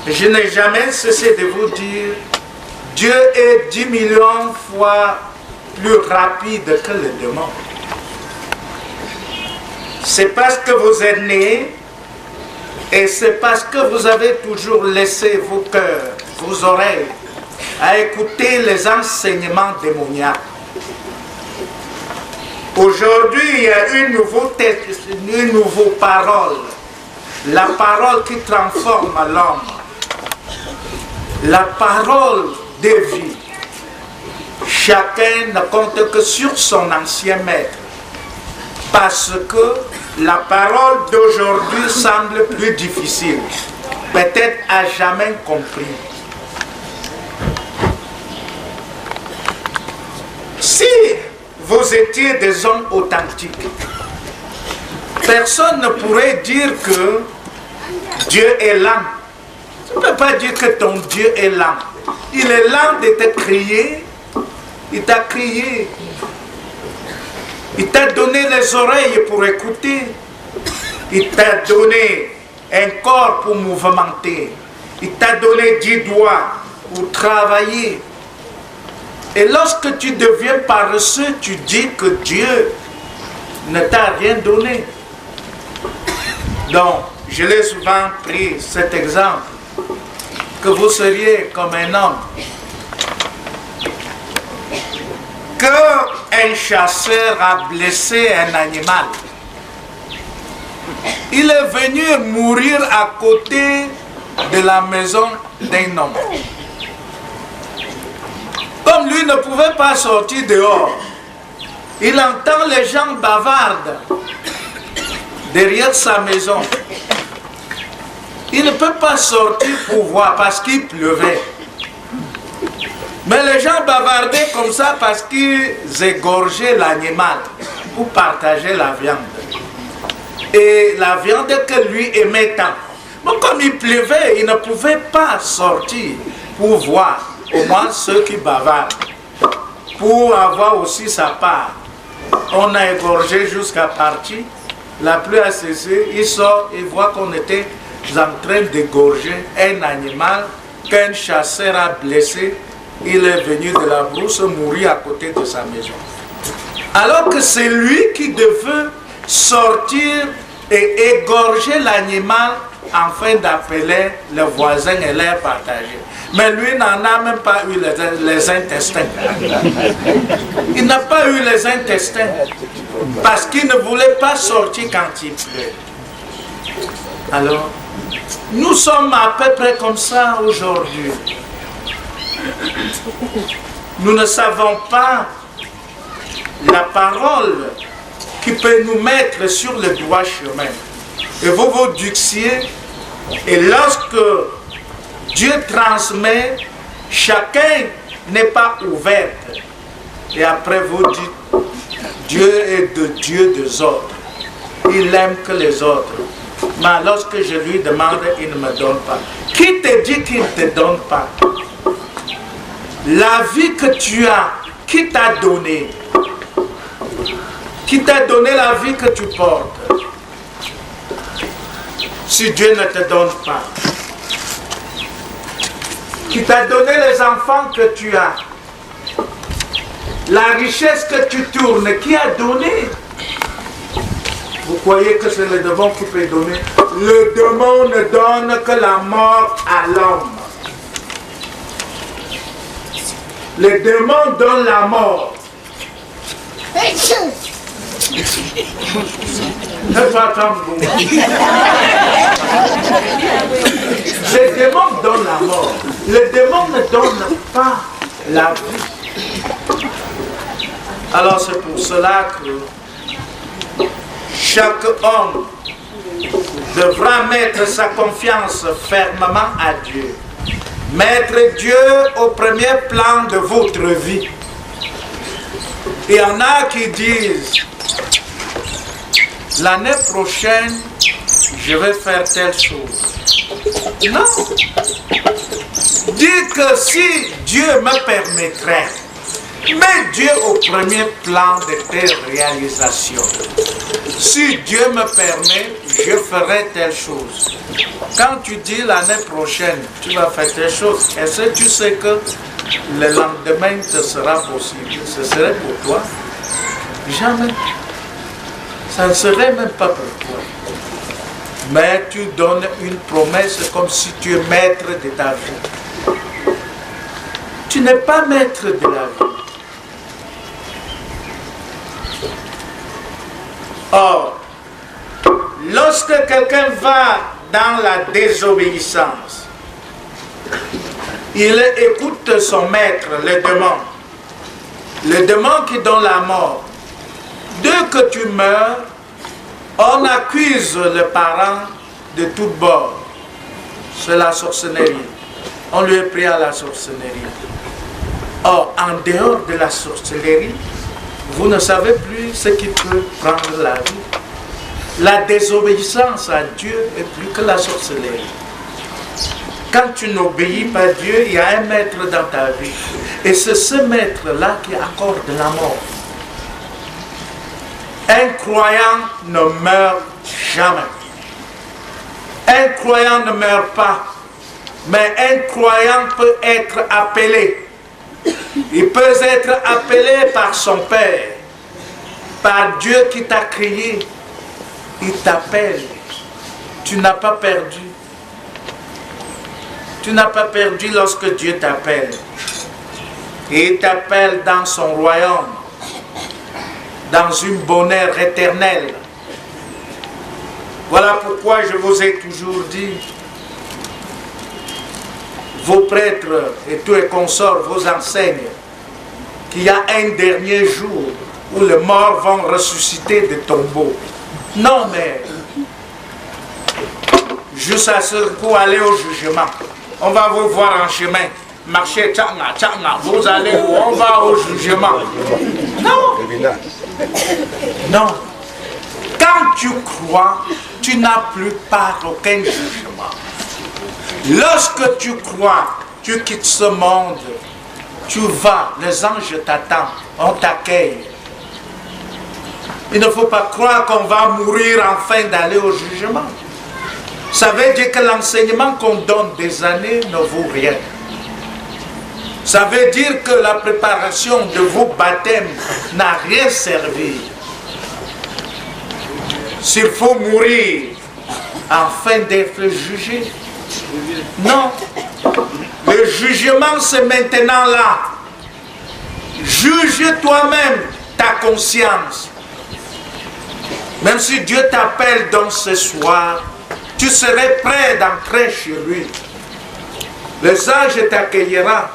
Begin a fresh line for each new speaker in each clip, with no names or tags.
Je n'ai jamais cessé de vous dire, Dieu est 10 millions fois plus rapide que le démon. C'est parce que vous êtes nés et c'est parce que vous avez toujours laissé vos cœurs, vos oreilles, à écouter les enseignements démoniaques. Aujourd'hui, il y a une nouvelle parole. La parole qui transforme l'homme. La parole de vie. Chacun ne compte que sur son ancien maître. Parce que la parole d'aujourd'hui semble plus difficile. Peut-être à jamais compris. Si vous étiez des hommes authentiques, personne ne pourrait dire que Dieu est lent. Tu ne peux pas dire que ton Dieu est lent. Il est lent de te crier. Il t'a crié. Il t'a donné les oreilles pour écouter. Il t'a donné un corps pour mouvementer. Il t'a donné 10 doigts pour travailler. Et lorsque tu deviens paresseux, tu dis que Dieu ne t'a rien donné. Donc, je l'ai souvent pris cet exemple, que vous seriez comme un homme. Qu'un chasseur a blessé un animal. Il est venu mourir à côté de la maison d'un homme. Comme lui ne pouvait pas sortir dehors, il entend les gens bavardent derrière sa maison. Il ne peut pas sortir pour voir parce qu'il pleuvait. Mais les gens bavardaient comme ça parce qu'ils égorgeaient l'animal pour partager la viande. Et la viande que lui aimait tant. Donc comme il pleuvait, il ne pouvait pas sortir pour voir au moins ceux qui bavardent. Pour avoir aussi sa part. On a égorgé jusqu'à partir. La pluie a cessé. Il sort et voit qu'on était en train d'égorger un animal qu'un chasseur a blessé. Il est venu de la brousse mourir à côté de sa maison. Alors que c'est lui qui devait sortir et égorger l'animal afin d'appeler les voisins et les partager. Mais lui n'en a même pas eu les intestins. Il n'a pas eu les intestins parce qu'il ne voulait pas sortir quand il pleut. Alors, nous sommes à peu près comme ça aujourd'hui. Nous ne savons pas la parole qui peut nous mettre sur le droit chemin. Et vous vous dixiez, et lorsque Dieu transmet, chacun n'est pas ouvert. Et après vous dites, Dieu est de Dieu des autres. Il aime que les autres. Mais lorsque je lui demande, il ne me donne pas. Qui te dit qu'il ne te donne pas? La vie que tu as, qui t'a donné? Qui t'a donné la vie que tu portes? Si Dieu ne te donne pas. Qui t'a donné les enfants que tu as? La richesse que tu tournes, qui a donné? Vous croyez que c'est le démon qui peut donner? Le démon ne donne que la mort à l'homme. Le démon donne la mort. Ne pas attendre. Le démon donne la mort. Le démon ne donne pas la vie. Alors c'est pour cela que chaque homme devra mettre sa confiance fermement à Dieu. Mettre Dieu au premier plan de votre vie. Il y en a qui disent, l'année prochaine, je vais faire telle chose. Non. Dis que si Dieu me permettrait, mets Dieu au premier plan de tes réalisations. Si Dieu me permet, je ferai telle chose. Quand tu dis l'année prochaine, tu vas faire telle chose, est-ce que tu sais que le lendemain ce sera possible? Ce serait pour toi? Jamais. Ça ne serait même pas pour toi. Mais tu donnes une promesse comme si tu es maître de ta vie. Tu n'es pas maître de la vie. Or, lorsque quelqu'un va dans la désobéissance, il écoute son maître, le démon qui donne la mort. Dès que tu meurs, on accuse le parent de tous bords. C'est la sorcellerie. On lui est pris à la sorcellerie. Or, en dehors de la sorcellerie, vous ne savez plus ce qui peut prendre la vie. La désobéissance à Dieu est plus que la sorcellerie. Quand tu n'obéis pas à Dieu, il y a un maître dans ta vie. Et c'est ce maître-là qui accorde la mort. Un croyant ne meurt jamais. Un croyant ne meurt pas. Mais un croyant peut être appelé. Il peut être appelé par son Père, par Dieu qui t'a créé. Il t'appelle. Tu n'as pas perdu. Tu n'as pas perdu lorsque Dieu t'appelle. Et il t'appelle dans son royaume, dans une bonheur éternelle. Voilà pourquoi je vous ai toujours dit, vos prêtres et tous les consorts vous enseignent qu'il y a un dernier jour où les morts vont ressusciter des tombeaux. Non, mais juste à ce coup, aller au jugement. On va vous voir en chemin. Marchez, tchanga, tchanga, vous allez où? On va au jugement. Non. Non. Quand tu crois, tu n'as plus part aucun jugement. Lorsque tu crois, tu quittes ce monde, tu vas, les anges t'attendent, on t'accueille. Il ne faut pas croire qu'on va mourir afin d'aller au jugement. Ça veut dire que l'enseignement qu'on donne des années ne vaut rien. Ça veut dire que la préparation de vos baptêmes n'a rien servi. S'il faut mourir afin d'être jugé. Non. Le jugement, c'est maintenant là. Juge toi-même ta conscience. Même si Dieu t'appelle donc ce soir, tu serais prêt d'entrer chez lui. Les anges t'accueillera.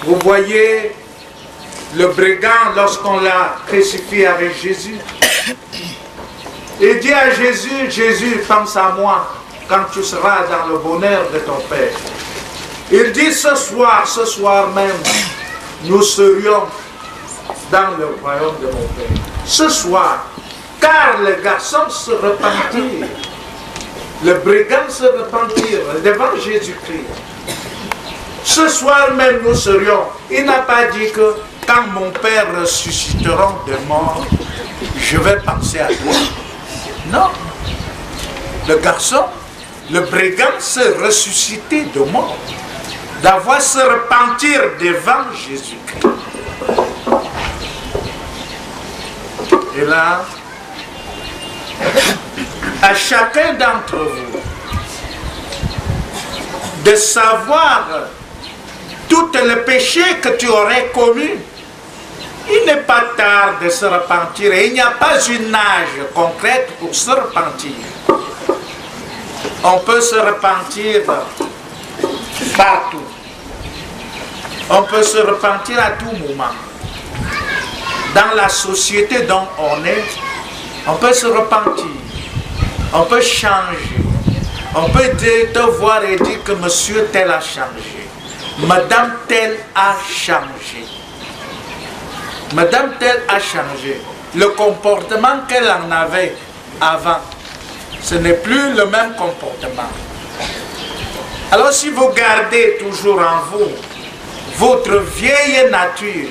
Vous voyez le brigand lorsqu'on l'a crucifié avec Jésus. Il dit à Jésus, Jésus, pense à moi quand tu seras dans le bonheur de ton Père. Il dit ce soir même, nous serions dans le royaume de mon Père. Ce soir, car les garçons se repentirent, le brigand se repentirent devant Jésus-Christ. Ce soir même nous serions. Il n'a pas dit que quand mon Père ressuscitera de mort, je vais penser à toi. Non. Le garçon, le brigand s'est ressuscité de mort, d'avoir se repentir devant Jésus-Christ. Et là, à chacun d'entre vous, de savoir tous les péchés que tu aurais commis. Il n'est pas tard de se repentir et il n'y a pas une âge concrète pour se repentir. On peut se repentir partout. On peut se repentir à tout moment. Dans la société dont on est, on peut se repentir. On peut changer. On peut te voir et dire que monsieur tel a changé. Madame telle a changé. Madame telle a changé. Le comportement qu'elle en avait avant, ce n'est plus le même comportement. Alors si vous gardez toujours en vous votre vieille nature,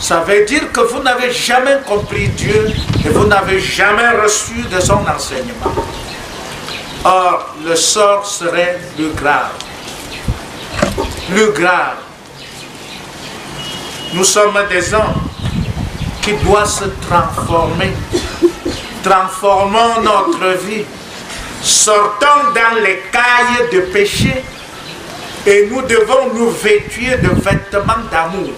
Ça veut dire que vous n'avez jamais compris Dieu et vous n'avez jamais reçu de son enseignement. Or, le sort serait plus grave. Plus grave. Nous sommes des hommes qui doivent se transformer. Transformons notre vie. Sortons dans les cailles de péché et nous devons nous vêtir de vêtements d'amour.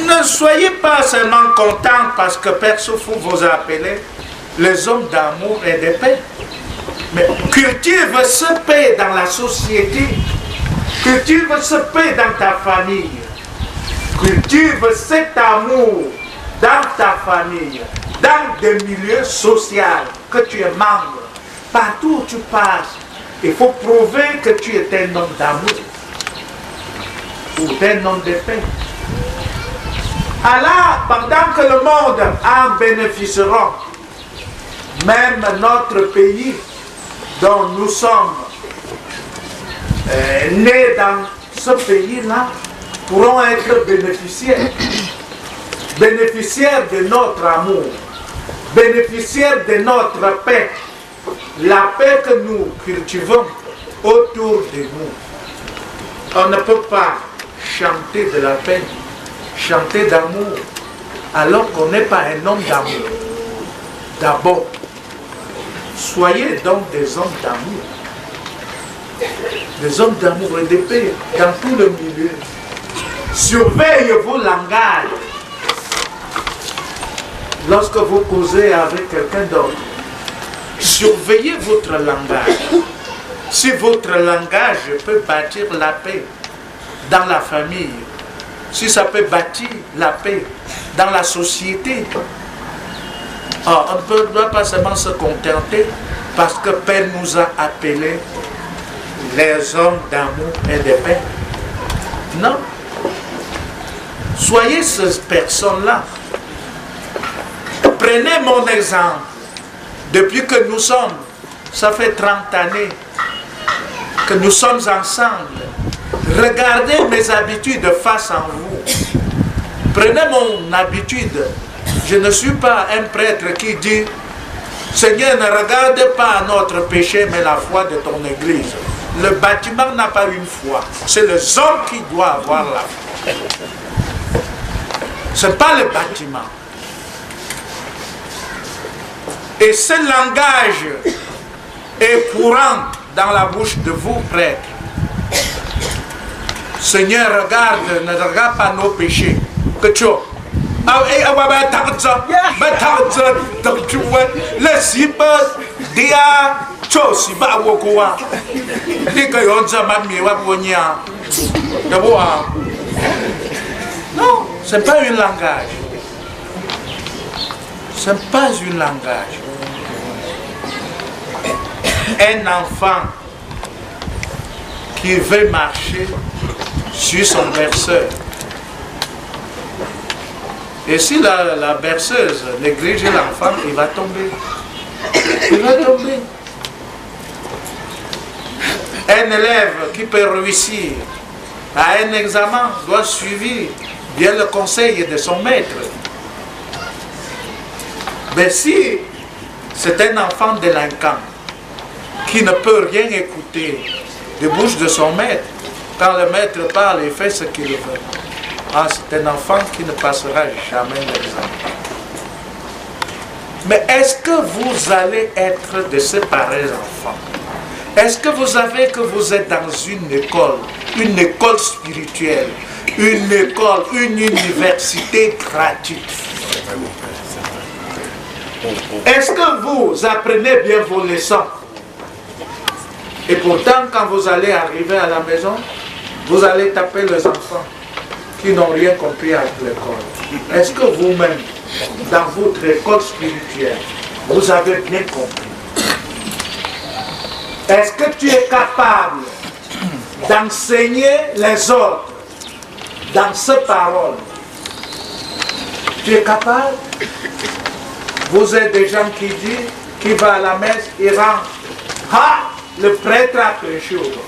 Ne soyez pas seulement contents parce que Père Soufou vous a appelé les hommes d'amour et de paix. Mais cultive ce paix dans la société. Cultive ce paix dans ta famille. Cultive cet amour dans ta famille, dans des milieux sociaux que tu es membre. Partout où tu passes, il faut prouver que tu es un homme d'amour ou un homme de paix. Alors, pendant que le monde en bénéficiera, même notre pays dont nous sommes nés dans ce pays-là, pourront être bénéficiaires. Bénéficiaires de notre amour, bénéficiaires de notre paix. La paix que nous cultivons autour de nous. On ne peut pas chanter de la paix, chanter d'amour, alors qu'on n'est pas un homme d'amour. D'abord, soyez donc des hommes d'amour. Des hommes d'amour et de paix dans tout le milieu. Surveillez vos langages. Lorsque vous causez avec quelqu'un d'autre, surveillez votre langage. Si votre langage peut bâtir la paix dans la famille, si ça peut bâtir la paix dans la société, on ne doit pas seulement se contenter parce que Père nous a appelés les hommes d'amour et de paix. Non. Soyez ces personnes-là. Prenez mon exemple. Depuis que nous sommes, ça fait 30 années que nous sommes ensemble. Regardez mes habitudes face à vous. Prenez mon habitude. Je ne suis pas un prêtre qui dit Seigneur, ne regarde pas notre péché, mais la foi de ton église. Le bâtiment n'a pas une foi. C'est les hommes qui doivent avoir la foi. Ce n'est pas le bâtiment. Et ce langage est courant dans la bouche de vous, prêtres. Seigneur, regarde, ne regarde pas nos péchés. Que tu as. Non, ce n'est pas un langage. Ce n'est pas un langage. Un enfant qui veut marcher sur son berceur. Et si la berceuse néglige l'enfant, il va tomber. Il va tomber. Un élève qui peut réussir à un examen doit suivre bien le conseil de son maître. Mais si c'est un enfant délinquant qui ne peut rien écouter de bouche de son maître, quand le maître parle, il fait ce qu'il veut. Ah, c'est un enfant qui ne passera jamais l'examen. Mais est-ce que vous allez être de ces pareils enfants? Est-ce que vous savez que vous êtes dans une école spirituelle, une école, une université gratuite? Est-ce que vous apprenez bien vos leçons? Et pourtant, quand vous allez arriver à la maison, vous allez taper les enfants qui n'ont rien compris avec l'école. Est-ce que vous-même, dans votre école spirituelle, vous avez bien compris? Est-ce que tu es capable d'enseigner les autres dans ces paroles? Tu es capable? Vous êtes des gens qui disent, qui va à la messe, il rentre. Ah, le prêtre a prêché aujourd'hui.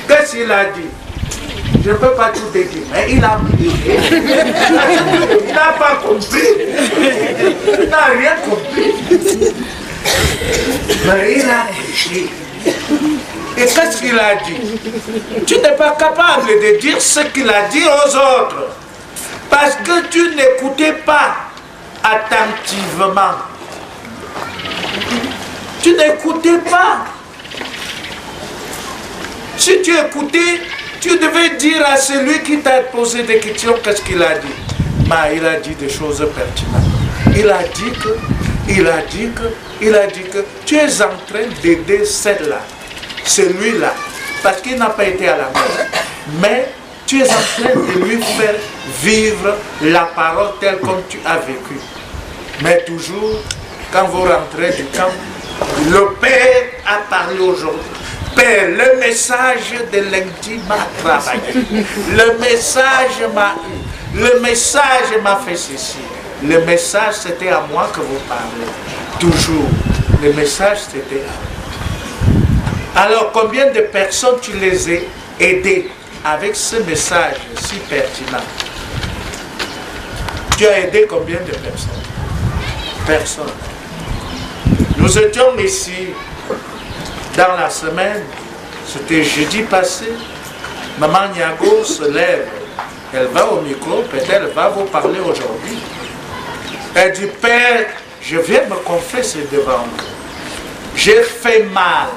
Qu'est-ce qu'il a dit? Je ne peux pas tout dire, mais il a prié. Il n'a pas compris. Il n'a rien compris. Mais il a prié. Et qu'est-ce qu'il a dit? Tu n'es pas capable de dire ce qu'il a dit aux autres. Parce que tu n'écoutais pas attentivement. Tu n'écoutais pas. Si tu écoutais, tu devais dire à celui qui t'a posé des questions qu'est-ce qu'il a dit. Mais il a dit des choses pertinentes. Il a dit que tu es en train d'aider celle-là, celui-là, parce qu'il n'a pas été à la messe. Mais tu es en train de lui faire vivre la parole telle comme tu as vécu. Mais toujours, quand vous rentrez du camp, le Père a parlé aujourd'hui. Père, le message de lundi m'a travaillé. Le message m'a eu. Le message m'a fait ceci. Le message, c'était à moi que vous parlez. Toujours. Le message, c'était à moi. Alors, combien de personnes tu les as aidées avec ce message si pertinent? Tu as aidé combien de personnes? Personne. Nous étions ici dans la semaine, c'était jeudi passé. Maman Niago se lève, elle va au micro, peut-être elle va vous parler aujourd'hui. Elle dit, Père, je viens me confesser devant vous. J'ai fait mal,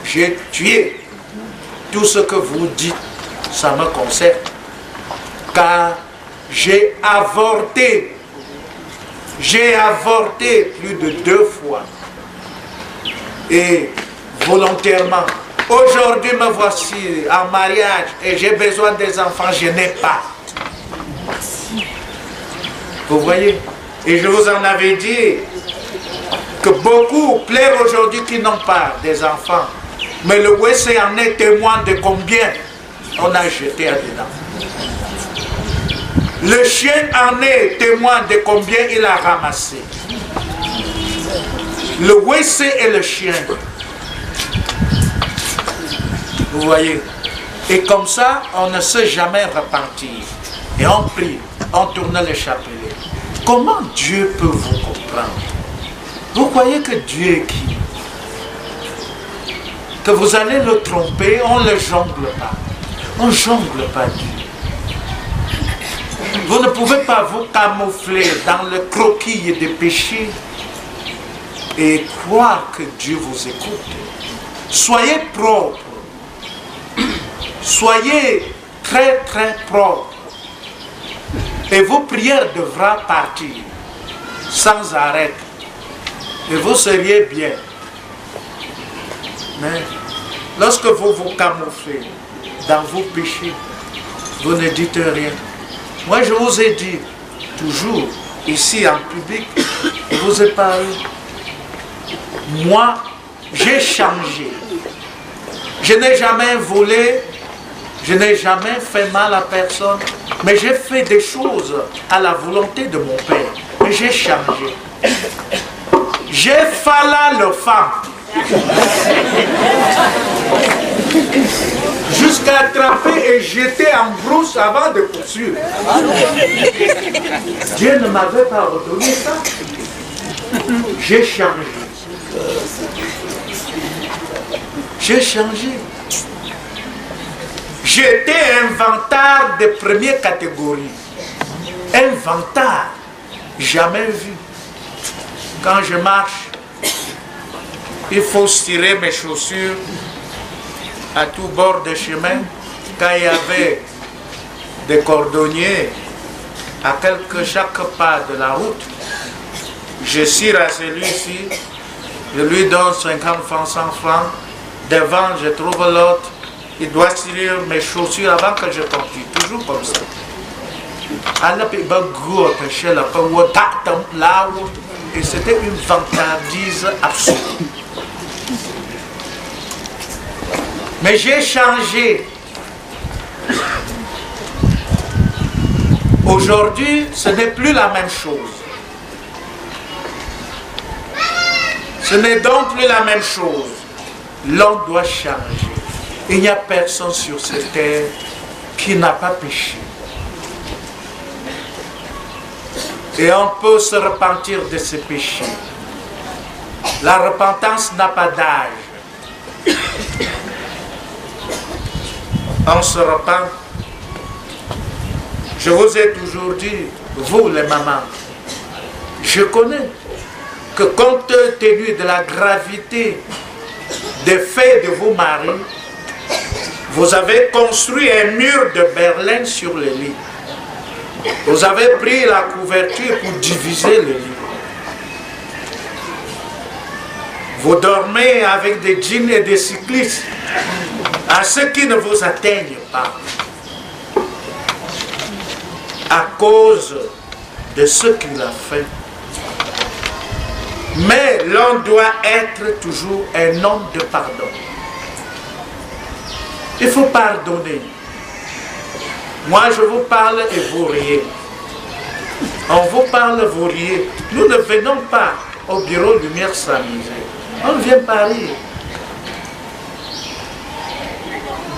j'ai tué. Tout ce que vous dites, ça me concerne. Car j'ai avorté. J'ai avorté plus de 2 fois. Et volontairement. Aujourd'hui, me voici en mariage et j'ai besoin des enfants, je n'ai pas. Vous voyez? Et je vous en avais dit que beaucoup pleurent aujourd'hui qui n'ont pas des enfants. Mais le WC en est témoin de combien on a jeté là-dedans. Le chien en est témoin de combien il a ramassé. Le WC et le chien. Vous voyez? Et comme ça, on ne sait jamais repentir. Et on prie, on tourne le chapelet. Comment Dieu peut vous comprendre? Vous croyez que Dieu est qui? Que vous allez le tromper, on ne le jongle pas. On ne jongle pas Dieu. Vous ne pouvez pas vous camoufler dans le croquis des péchés et croire que Dieu vous écoute. Soyez propre. Soyez très très propre. Et vos prières devront partir sans arrêt. Et vous seriez bien. Mais lorsque vous vous camouflez dans vos péchés, vous ne dites rien. Moi je vous ai dit, toujours, ici en public, je vous ai parlé. Moi, j'ai changé. Je n'ai jamais volé, je n'ai jamais fait mal à personne, mais j'ai fait des choses à la volonté de mon Père. Mais j'ai changé. J'ai fallu le femme. Jusqu'à attraper et jeter en brousse avant de poursuivre. Dieu ne m'avait pas ordonné ça. J'ai changé. J'ai changé. J'étais un vantard de première catégorie. Un vantard. Jamais vu. Quand je marche, il faut tirer mes chaussures à tout bord de chemin. Quand il y avait des cordonniers à chaque pas de la route, je tire à celui-ci, je lui donne 50 francs, 100 francs. Devant, je trouve l'autre, il doit tirer mes chaussures avant que je continue. Toujours comme ça. Et c'était une vantardise absolue. Mais j'ai changé. Aujourd'hui, ce n'est plus la même chose. Ce n'est donc plus la même chose. L'homme doit changer. Il n'y a personne sur cette terre qui n'a pas péché. Et on peut se repentir de ses péchés. La repentance n'a pas d'âge. On se repent. Je vous ai toujours dit, vous les mamans, je connais que compte tenu de la gravité des faits de vos maris, vous avez construit un mur de Berlin sur le lit. Vous avez pris la couverture pour diviser le lit. Vous dormez avec des djinns et des cyclistes à ceux qui ne vous atteignent pas. À cause de ce qu'il a fait. Mais l'on doit être toujours un homme de pardon. Il faut pardonner. Moi, je vous parle et vous riez. On vous parle, vous riez. Nous ne venons pas au bureau Lumière s'amuser. On vient pas rire.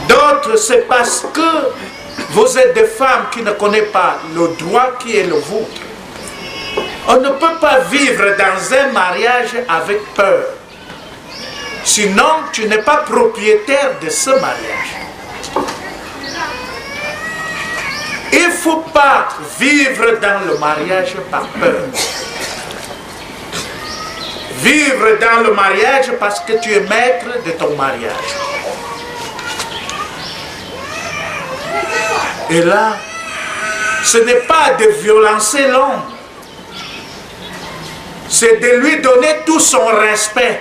D'autres, c'est parce que vous êtes des femmes qui ne connaissent pas le droit qui est le vôtre. On ne peut pas vivre dans un mariage avec peur. Sinon, tu n'es pas propriétaire de ce mariage. Il ne faut pas vivre dans le mariage par peur. Vivre dans le mariage parce que tu es maître de ton mariage. Et là, ce n'est pas de violencer l'homme. C'est de lui donner tout son respect.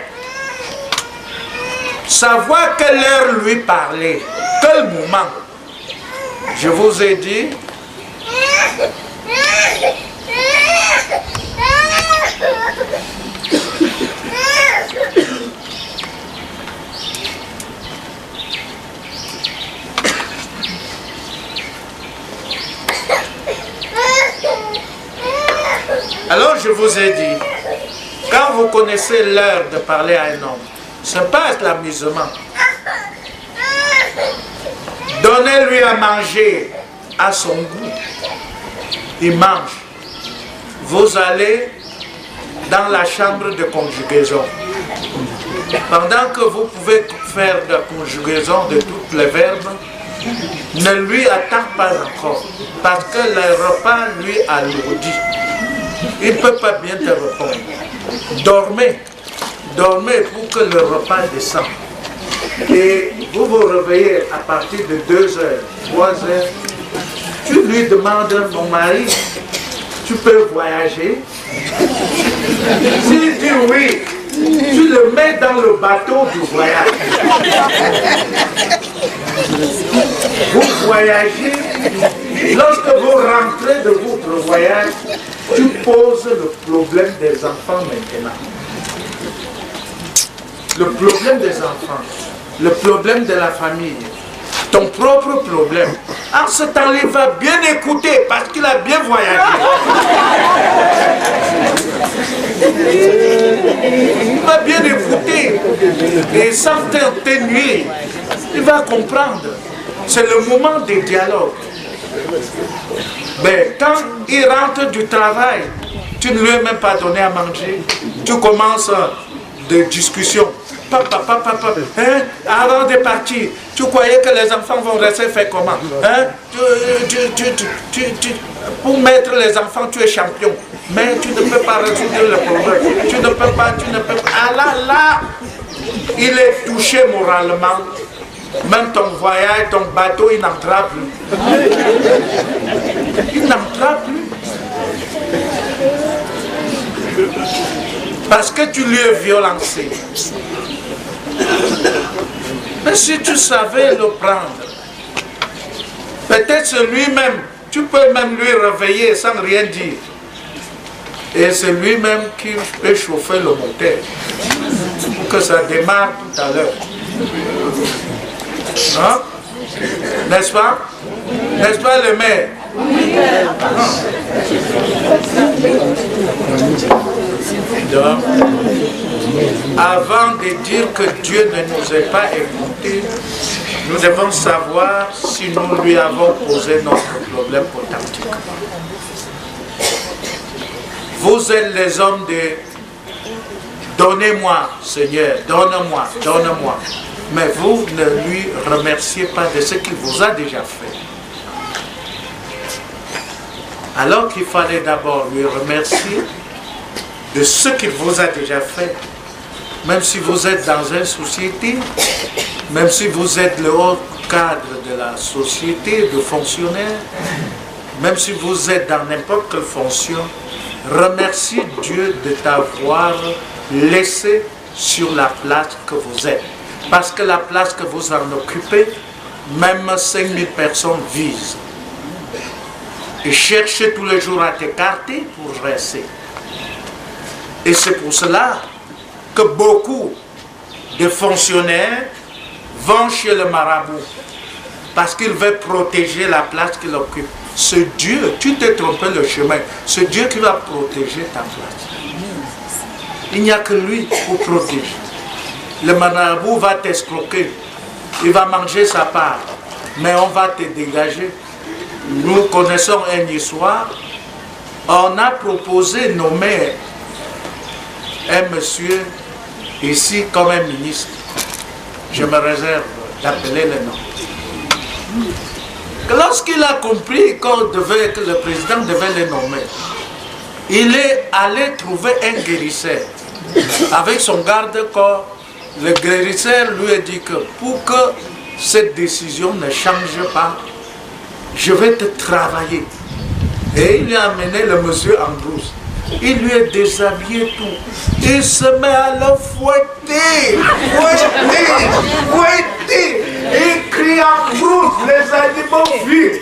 Savoir quelle heure lui parler, quel moment. Je vous ai dit, alors je vous ai dit, quand vous connaissez l'heure de parler à un homme, ce n'est pas l'amusement. Donnez-lui à manger à son goût. Il mange. Vous allez dans la chambre de conjugaison. Pendant que vous pouvez faire de la conjugaison de tous les verbes, ne lui attend pas encore. Parce que le repas lui alourdit. Il ne peut pas bien te répondre. Dormez. Dormez pour que le repas descende. Et vous vous réveillez à partir de 2 heures, 3 heures. Tu lui demandes, mon mari, tu peux voyager? S'il dit oui, tu le mets dans le bateau du voyage. Vous voyagez, lorsque vous rentrez de votre voyage, tu poses le problème des enfants maintenant. Le problème des enfants, le problème de la famille, ton propre problème. En ce temps-là, il va bien écouter parce qu'il a bien voyagé. Il va bien écouter et sans t'ennuyer, il va comprendre. C'est le moment des dialogues. Mais quand il rentre du travail, tu ne lui as même pas donné à manger, tu commences des discussions. Papa, hein? Avant de partir, tu croyais que les enfants vont rester faire comment? Hein? Pour mettre les enfants, tu es champion. Mais tu ne peux pas résoudre le problème. Tu ne peux pas. Ah là, il est touché moralement. Même ton voyage, ton bateau, il n'entra plus. Il n'entra plus. Parce que tu lui as violencé. Mais si tu savais le prendre, peut-être c'est lui-même, tu peux même lui réveiller sans rien dire. Et c'est lui-même qui peut chauffer le moteur pour que ça démarre tout à l'heure. Hein? N'est-ce pas? N'est-ce pas le maire? Donc, avant de dire que Dieu ne nous ait pas écoutés, Nous devons savoir si nous lui avons posé notre problème authentiquement. Vous êtes les hommes de donnez-moi, Seigneur, donne-moi, donne-moi. Mais vous ne lui remerciez pas de ce qu'il vous a déjà fait. Alors qu'il fallait d'abord lui remercier de ce qu'il vous a déjà fait. Même si vous êtes dans une société, même si vous êtes le haut cadre de la société, de fonctionnaire, même si vous êtes dans n'importe quelle fonction, remerciez Dieu de t'avoir laissé sur la place que vous êtes. Parce que la place que vous en occupez, même 5000 personnes visent. Et cherchez tous les jours à t'écarter pour rester. Et c'est pour cela que beaucoup de fonctionnaires vont chez le marabout. Parce qu'il veut protéger la place qu'il occupe. Ce Dieu, tu t'es trompé le chemin. C'est Dieu qui va protéger ta place. Il n'y a que lui pour protéger. Le marabout va t'escroquer. Il va manger sa part. Mais on va te dégager. Nous connaissons une histoire. On a proposé nommer un monsieur ici comme un ministre. Je me réserve d'appeler le nom. Lorsqu'il a compris que le président devait le nommer, il est allé trouver un guérisseur. Avec son garde-corps, le guérisseur lui a dit que pour que cette décision ne change pas, je vais te travailler. Et il lui a amené le monsieur en brousse. Il lui a déshabillé tout. Il se met à le fouetter. Fouetter. Il crie en brousse. Les animaux fuient.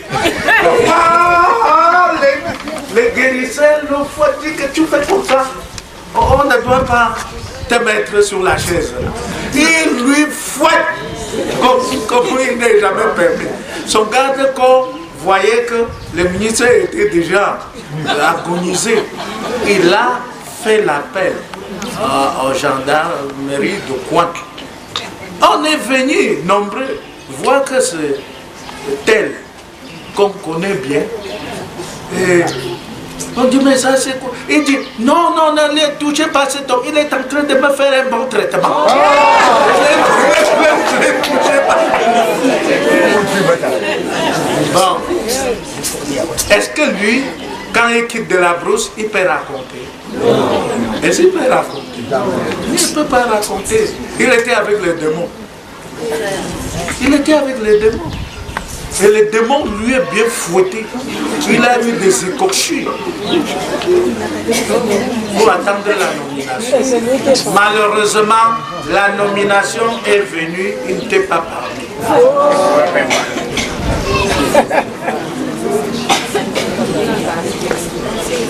Les guérisseurs le fouettent. Dit que tu fais comme ça. On ne doit pas te mettre sur la chaise. Il lui fouette comme il n'est jamais permis. Son garde-corps voyait que le ministre était déjà agonisé. Il a fait l'appel aux gendarmeries de Coin. On est venu nombreux voir que c'est tel qu'on connaît bien. Et on dit, mais ça c'est quoi? Il dit, non, non, ne touchez pas cet homme. Il est en train de me faire un bon traitement. Bon. Est-ce que lui, quand il quitte de la brousse, il peut raconter? Est-ce qu'il peut raconter? Il ne peut pas raconter. Il était avec les démons. Il était avec les démons. Et le démon lui est bien fouetté. Il a eu des écorchures pour attendre la nomination. Malheureusement, la nomination est venue, il n'était pas parmi.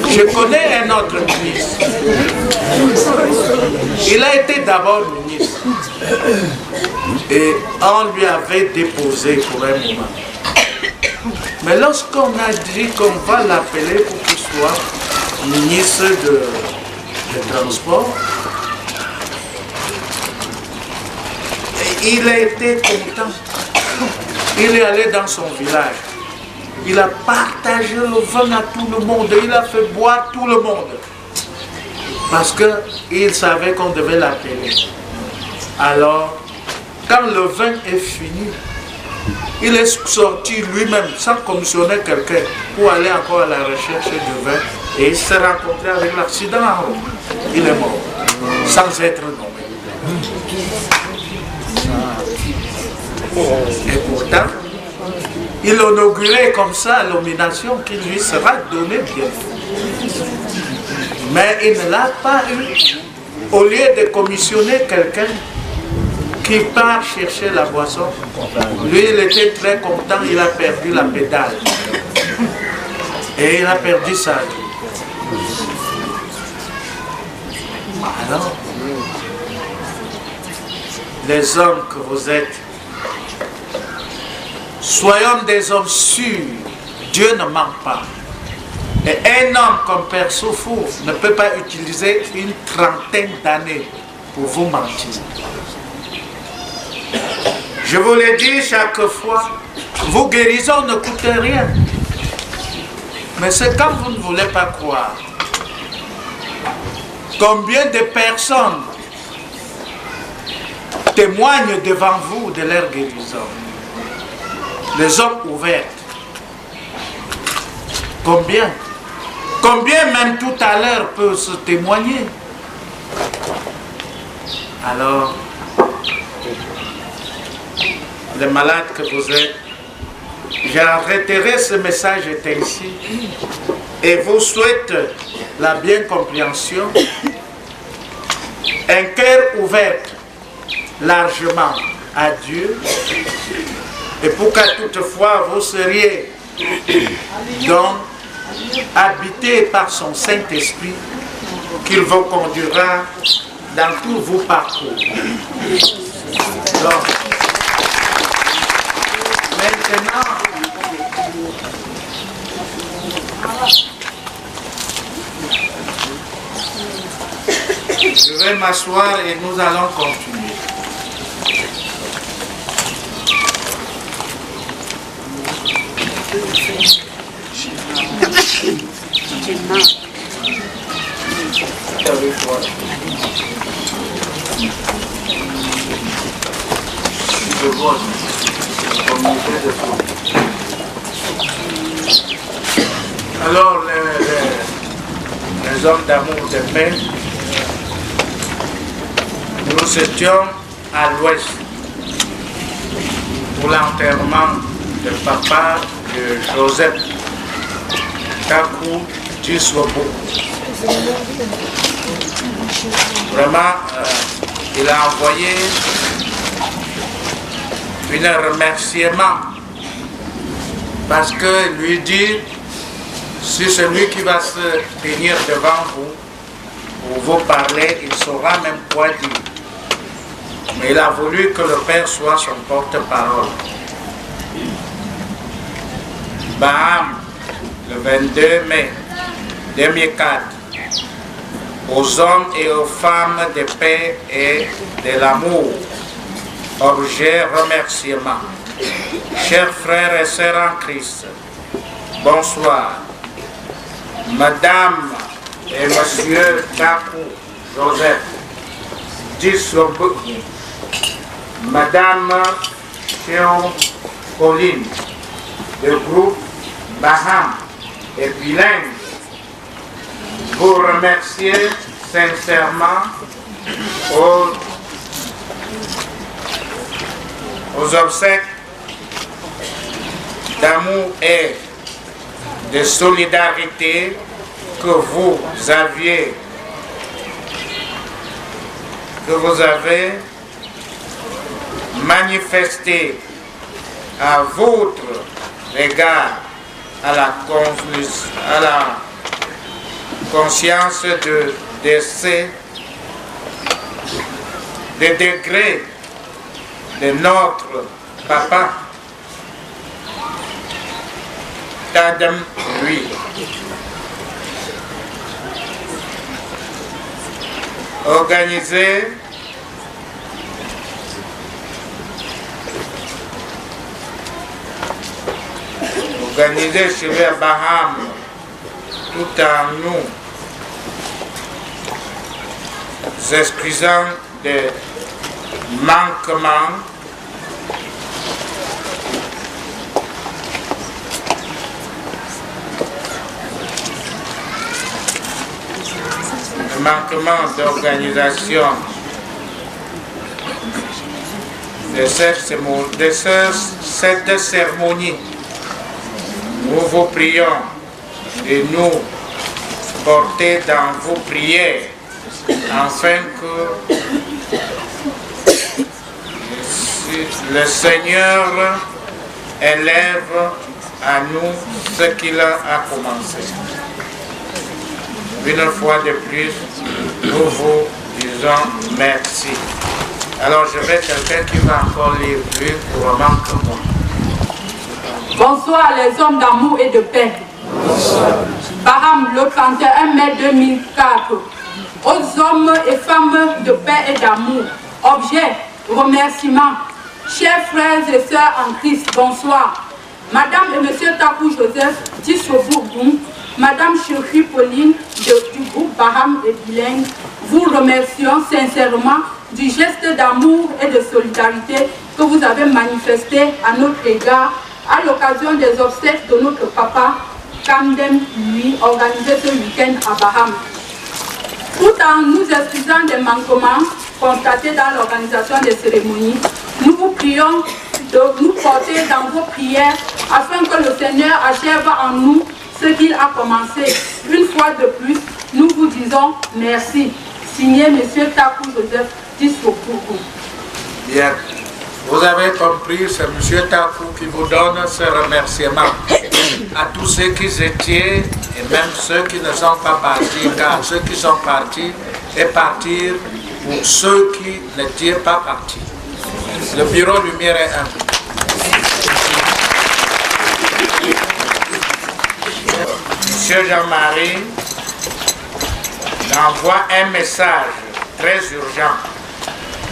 Je connais un autre ministre. Il a été d'abord ministre. Et on lui avait déposé pour un moment. Mais lorsqu'on a dit qu'on va l'appeler pour qu'il soit ministre de Transport, il a été content. Il est allé dans son village. Il a partagé le vin à tout le monde. Il a fait boire tout le monde. Parce qu'il savait qu'on devait l'appeler. Alors, quand le vin est fini, il est sorti lui-même sans commissionner quelqu'un pour aller encore à la recherche du vin. Et il s'est rencontré avec l'accident en route. Il est mort, sans être nommé. Et pourtant, il inaugurait comme ça la nomination qui lui sera donnée bientôt. Mais il ne l'a pas eu. Au lieu de commissionner quelqu'un qui part chercher la boisson, lui il était très content, il a perdu la pédale. Et il a perdu sa vie. Alors, les hommes que vous êtes, soyons des hommes sûrs, Dieu ne ment pas. Et un homme comme Père Soufou ne peut pas utiliser une trentaine d'années pour vous mentir. Je vous l'ai dit chaque fois, vos guérisons ne coûtent rien. Mais c'est quand vous ne voulez pas croire. Combien de personnes témoignent devant vous de leur guérison? Les hommes ouverts. Combien? Combien même tout à l'heure peuvent se témoigner? Alors, les malades que vous êtes, j'arrêterai ce message ainsi et vous souhaite la bien compréhension, un cœur ouvert largement à Dieu, et pour que toutefois vous seriez donc habité par son Saint-Esprit, qu'il vous conduira dans tous vos parcours. Donc, maintenant, je vais m'asseoir et nous allons continuer. Alors, les hommes d'amour de paix, nous étions à l'ouest pour l'enterrement de papa de Joseph Kakou Djiswobo. Vraiment, il a envoyé un remerciement parce que lui dit, si celui qui va se tenir devant vous pour vous parler, il saura même quoi dire. Mais il a voulu que le Père soit son porte-parole. Baham, le 22 mai 2004, aux hommes et aux femmes de paix et de l'amour, objet remerciement. Chers frères et sœurs en Christ, bonsoir. Madame et Monsieur Kakou Joseph Djiswobo, Madame Théo Colline, le groupe Baham et Bilingue, vous remercier sincèrement aux obsèques d'amour et de solidarité que vous avez manifesté à votre égard à la conscience de décès, des degrés de notre papa, Tadam, lui. Organisé chez les Bahamas, tout en nous excusant des manquements d'organisation de cette cérémonie. Nous vous prions de nous porter dans vos prières afin que le Seigneur élève à nous ce qu'il a commencé. Une fois de plus, nous vous disons merci. Alors je vais quelqu'un qui va encore lire plus couramment que moi.
Bonsoir les hommes d'amour et de paix. Bonsoir. Baham, le 31 mai 2004. Aux hommes et femmes de paix et d'amour. Objet, remerciement. Chers frères et sœurs en Christ, bonsoir. Madame et Monsieur Takou Joseph d'Issobourgoum, Madame Chirfi Pauline du groupe Baham et Bilingue, vous remercions sincèrement du geste d'amour et de solidarité que vous avez manifesté à notre égard à l'occasion des obsèques de notre papa, Kamdem lui, organisé ce week-end à Baham. Tout en nous excusant des manquements constatés dans l'organisation des cérémonies, nous vous prions de nous porter dans vos prières afin que le Seigneur achève en nous ce qu'il a commencé. Une fois de plus, nous vous disons merci. Signé M. Takou Joseph d'Issobourgoum.
Bien. Vous avez compris, c'est M. Takou qui vous donne ce remerciement à tous ceux qui étaient et même ceux qui ne sont pas partis, car ceux qui sont partis et partir pour ceux qui n'étaient pas partis. Le bureau lumière est 1. Monsieur Jean-Marie envoie un message très urgent.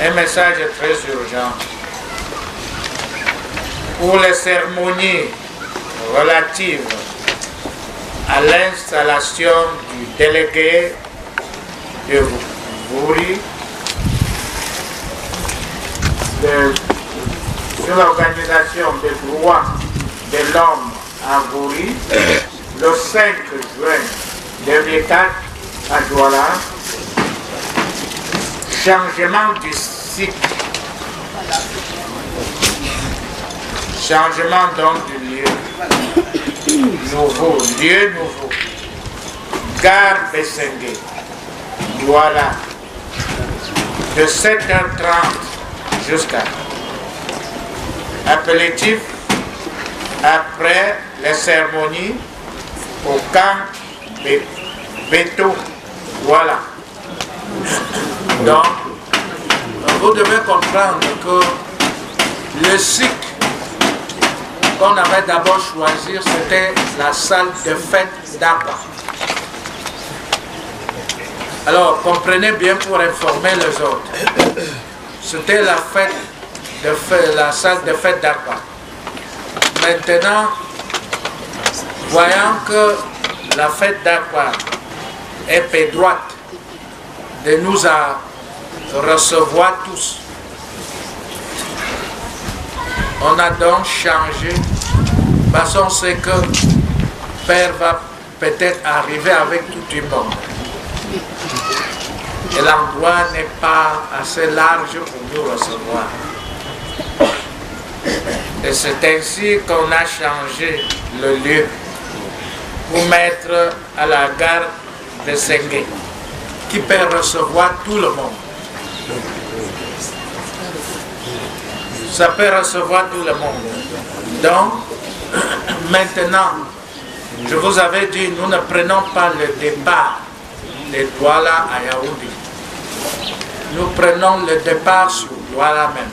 Un message très urgent. Pour les cérémonies relatives à l'installation du délégué de Gouri sur l'organisation des droits de l'homme à Gouri, le 5 juin 2004 à Douala, changement du site, changement donc du lieu, lieu nouveau, gare Bessengue, Douala, de 7h30 jusqu'à appelatif après les cérémonies au camp de Beto, voilà. Donc, vous devez comprendre que le site qu'on avait d'abord choisi, c'était la salle de fête d'Apa. Alors, comprenez bien pour informer les autres. C'était la la salle de fête d'Apa. Maintenant, voyant que la fête d'Apa est peu droite de nous recevoir tous, on a donc changé, parce qu'on sait que Père va peut-être arriver avec tout le monde. Et l'endroit n'est pas assez large pour nous recevoir. Et c'est ainsi qu'on a changé le lieu pour mettre à la gare de Sengue, qui peut recevoir tout le monde. Ça peut recevoir tout le monde. Donc, maintenant, je vous avais dit, nous ne prenons pas le départ de Douala à Yaoundé. Nous prenons le départ sur Douala même.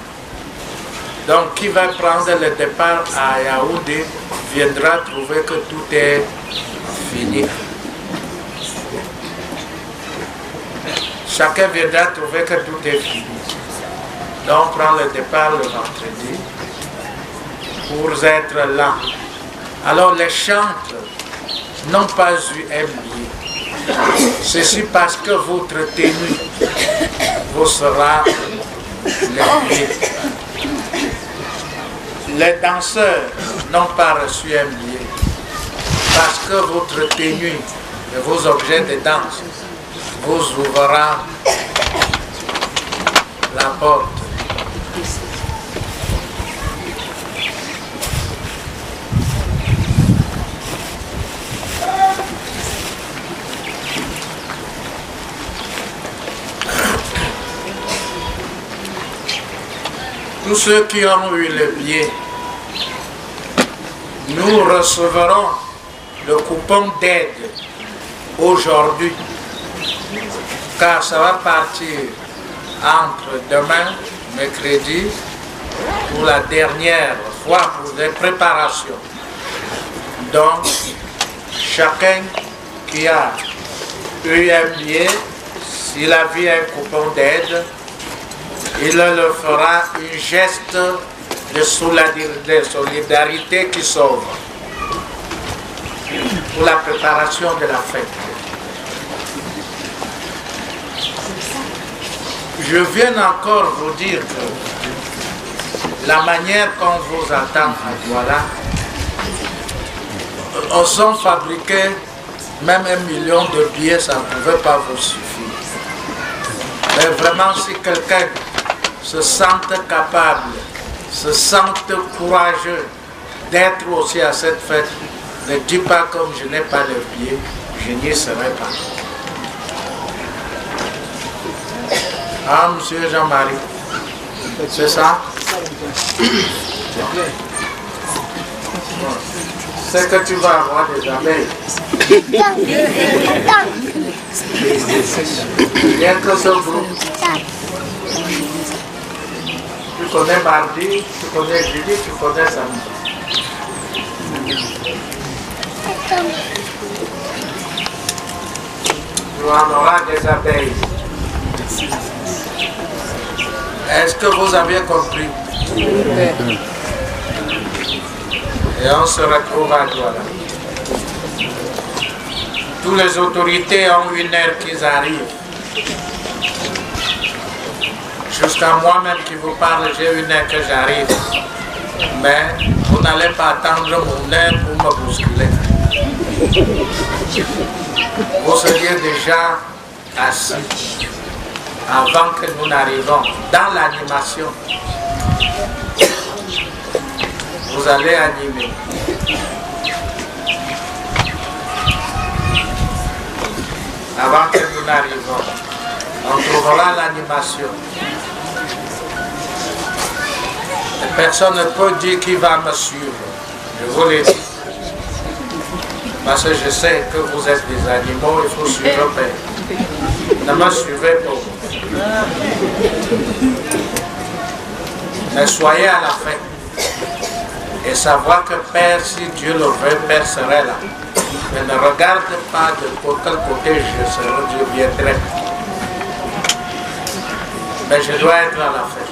Donc, qui va prendre le départ à Yaoundé viendra trouver que tout est fini. Chacun viendra trouver que tout est fini. Donc, on prend le départ le vendredi pour être là. Alors, les chantres n'ont pas eu un billet. Ceci parce que votre tenue vous sera le billet. Les danseurs n'ont pas reçu un billet parce que votre tenue et vos objets de danse vous ouvrira la porte. Tous ceux qui ont eu le billet, nous recevrons le coupon d'aide aujourd'hui, car ça va partir entre demain, mercredi, pour la dernière fois pour les préparations. Donc, chacun qui a eu un billet, s'il a vu un coupon d'aide, il leur fera un geste de solidarité qui sauve pour la préparation de la fête. Je viens encore vous dire que la manière qu'on vous attend à Douala, osons fabriquer même 1 million de billets, ça ne pouvait pas vous suffire. Mais vraiment, si quelqu'un se sente capable, se sente courageux d'être aussi à cette fête, ne dis pas comme je n'ai pas de billets, je n'y serai pas. Ah, monsieur Jean-Marie, c'est ça? C'est que tu vas avoir des abeilles. Rien que ce groupe. Tu connais mardi, tu connais jeudi, tu connais samedi. Tu en auras des abeilles. Est-ce que vous avez compris? Et on se retrouve à Douala. Toutes les autorités ont 1 heure qu'ils arrivent. Jusqu'à moi-même qui vous parle, j'ai 1 heure que j'arrive. Mais vous n'allez pas attendre mon heure pour me bousculer. Vous seriez déjà assis avant que nous n'arrivions dans l'animation. Vous allez animer. Avant que nous n'arrivions, on trouvera l'animation. Personne ne peut dire qui va me suivre. Je vous l'ai dit. Parce que je sais que vous êtes des animaux, il faut suivre Père. Ne me suivez pas. Mais soyez à la fête. Et savoir que Père, si Dieu le veut, Père serait là. Mais ne regarde pas de quel côté je viendrai. Mais je dois être à la fête.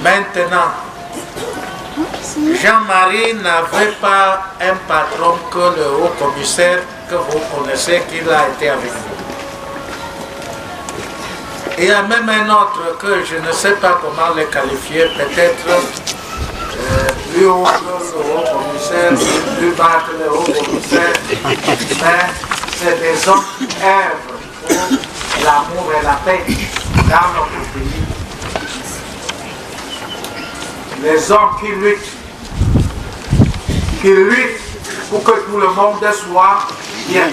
Maintenant, Jean-Marie n'avait pas un patron que le haut commissaire que vous connaissez, qu'il a été avec vous. Il y a même un autre que je ne sais pas comment le qualifier, peut-être plus haut que le haut commissaire, plus bas que le haut commissaire, mais c'est des hommes qui œuvrent pour l'amour et la paix dans notre pays. Les hommes qui luttent pour que tout le monde soit bien.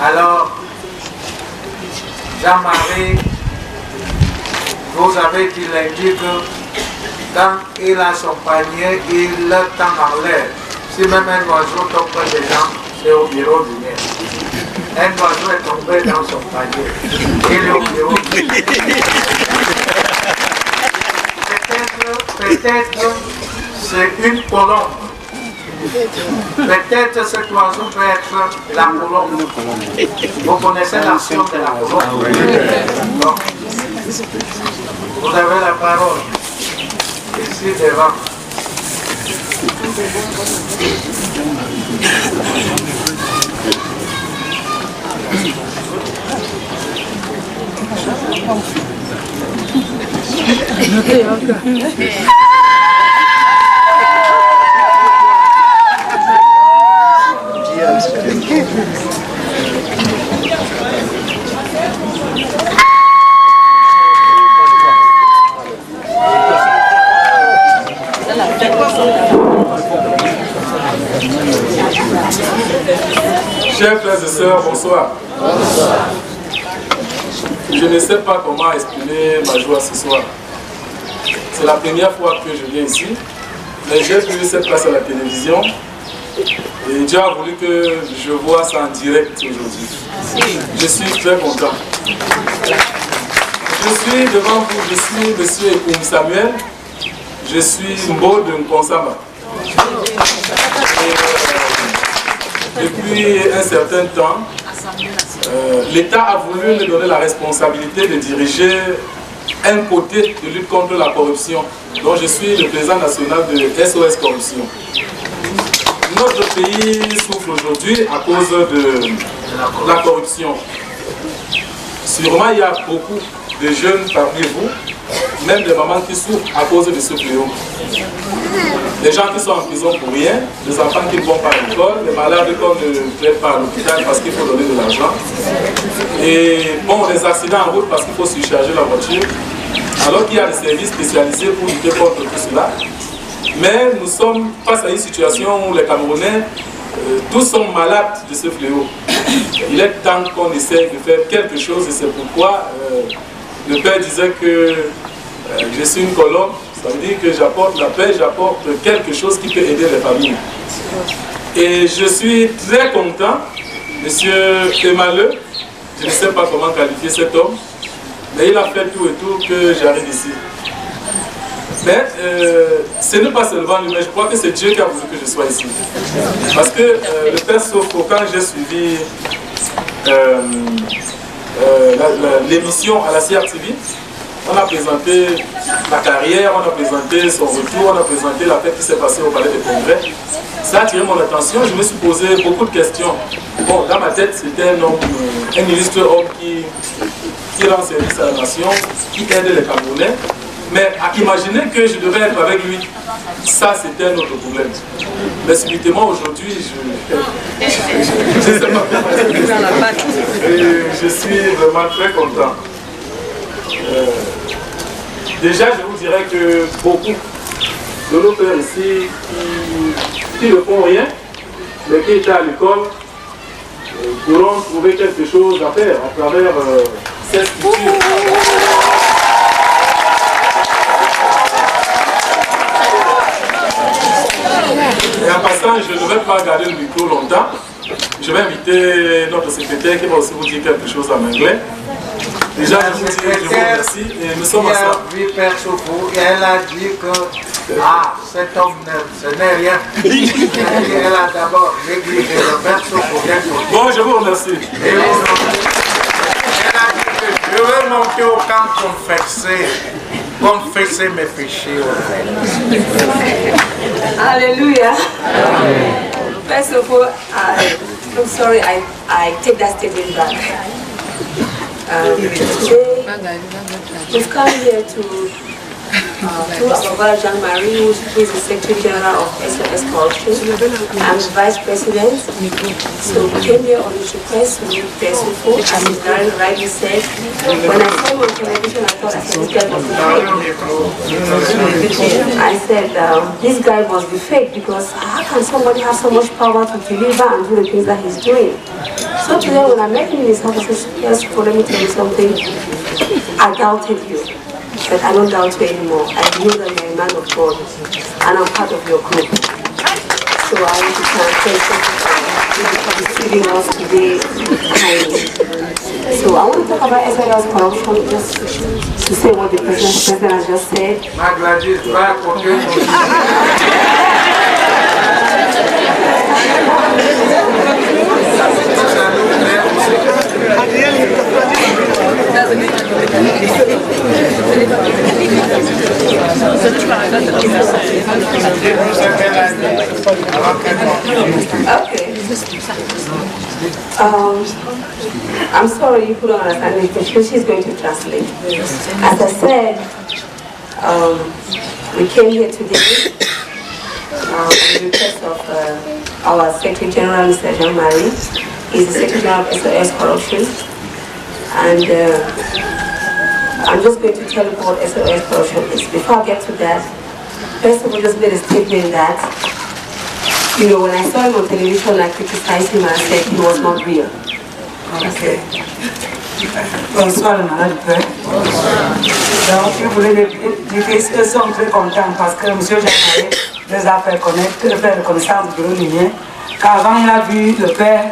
Alors, Jean-Marie, vous avez dit lundi que quand il a son panier, il le tend en l'air. Si même un oiseau tombe près des gens, c'est au bureau du maire. Un oiseau est tombé dans son panier. Il est au bureau du maire. Peut-être c'est une colombe. Peut-être cet oiseau peut être la colombe. Vous connaissez l'action de la colombe? Donc, vous avez la parole. Ici devant.
Chers frères et sœurs, bonsoir. Bonsoir. Je ne sais pas comment exprimer ma joie ce soir. C'est la première fois que je viens ici, mais j'ai vu cette place à la télévision et Dieu a voulu que je vois ça en direct aujourd'hui. Je suis très content. Je suis devant vous, je suis monsieur Ekoum Samuel, je suis Mbo de Nkonsama. depuis un certain temps, l'État a voulu me donner la responsabilité de diriger un côté de lutte contre la corruption. Donc je suis le président national de SOS Corruption. Notre pays souffre aujourd'hui à cause de la corruption. Sûrement, il y a beaucoup de jeunes parmi vous, même des mamans qui souffrent à cause de ce fléau. Les gens qui sont en prison pour rien, les enfants qui ne vont pas à l'école, les malades qu'on ne traite pas à l'hôpital parce qu'il faut donner de l'argent. Et bon, les accidents en route parce qu'il faut surcharger la voiture. Alors qu'il y a des services spécialisés pour lutter contre tout cela. Mais nous sommes face à une situation où les Camerounais, tous sont malades de ce fléau. Il est temps qu'on essaie de faire quelque chose et c'est pourquoi le père disait que je suis une colombe. Ça veut dire que j'apporte la paix, j'apporte quelque chose qui peut aider les familles. Et je suis très content, monsieur Emaleux, je ne sais pas comment qualifier cet homme, mais il a fait tout et tout que j'arrive ici. Mais ce n'est pas seulement lui, mais je crois que c'est Dieu qui a voulu que je sois ici. Parce que le père Sofo, quand j'ai suivi l'émission à la CRTV, on a présenté la carrière, on a présenté son retour, on a présenté la fête qui s'est passée au Palais des Congrès. Ça a attiré mon attention, je me suis posé beaucoup de questions. Bon, dans ma tête, c'était un homme, un illustre homme qui rend service à la nation, qui aide les Camerounais. Mais à imaginer que je devais être avec lui, ça c'était un autre problème. Mais subitement aujourd'hui, je suis vraiment très content. Déjà, je vous dirais que beaucoup de nos pères ici qui ne font rien, mais qui étaient à l'école, pourront trouver quelque chose à faire à travers cette structure. Et en passant, je ne vais pas garder le micro longtemps. Je vais inviter notre secrétaire qui va aussi vous dire quelque chose en anglais. Déjà, je vous remercie et nous sommes ensemble.
Elle a dit que cet homme, ce n'est rien. Elle a d'abord négligé le père Sofo.
Bon, je vous remercie.
Elle a dit que je veux monter au camp confesser mes péchés.
Hallelujah. First of all, I'm sorry, I take that statement back. Today, we've come here to our brother Jean-Marie, who is the Secretary General of SOS Corruption. I'm the Vice President. So we came here on his request to meet Pesufo, as his rightly said. When I saw him on television, I thought this guy must be fake. I said, this guy must be fake because how can somebody have so much power to deliver and do the things that he's doing? So today when I met him in his house, I said, yes, let me tell you something. I doubted you. But I don't doubt you anymore. I know that you're a man of God and I'm part of your group. So I want to thank you for receiving us today kindly. So I want to talk about SOS Corruption, just to say what the president has just said. Okay. I'm sorry you couldn't understand me, but she's going to translate. As I said, we came here today on the request of our Secretary General, Mr. Jean-Marie. He's the Secretary General of SOS Corruption. And I'm just going to tell you what SOS Corruption is. Before I get to that, first of all, just made a statement that, you know, when I saw him on television, I criticized him and I said he was not real. Okay.
Bonsoir, Madame le Père. Donc, je voulais dire qu'ils sont très contents parce que M. Jean-Marie les a fait connaître, que le Père de connaissance du bureau lumière, qu'avant il a vu le Père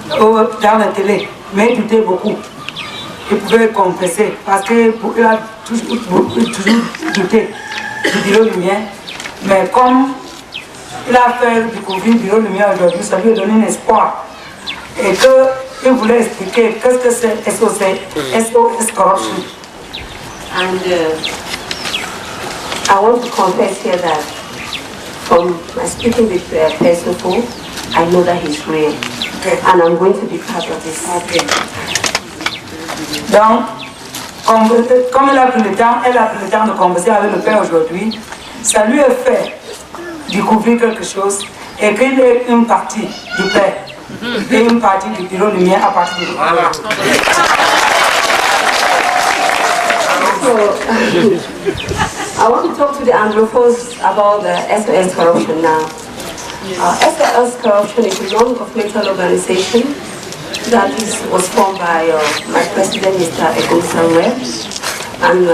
dans la télé, mais il doutait beaucoup. Il pouvait confesser parce qu'il a toujours douté du bureau lumière. Mais comme il a fait découvrir le bureau lumière aujourd'hui, ça lui a donné un espoir. Et qu'il voulait expliquer qu'est-ce que c'est SOS Corruption.
And I want to confess here that from my speaking with Pesofo, I know that he's real.
Okay.
And I'm going to be part of this.
Okay. Donc, comme elle a pris le temps de converser avec le Père aujourd'hui, ça lui a fait découvrir quelque chose et qu'il est une partie du Père et une partie du bureau lumière à partir de là.
So, I want to talk to the Anglophones about the SOS Corruption now. SOS Corruption is a non-governmental organization that was formed by my president, Mr. Ekong Samuel, and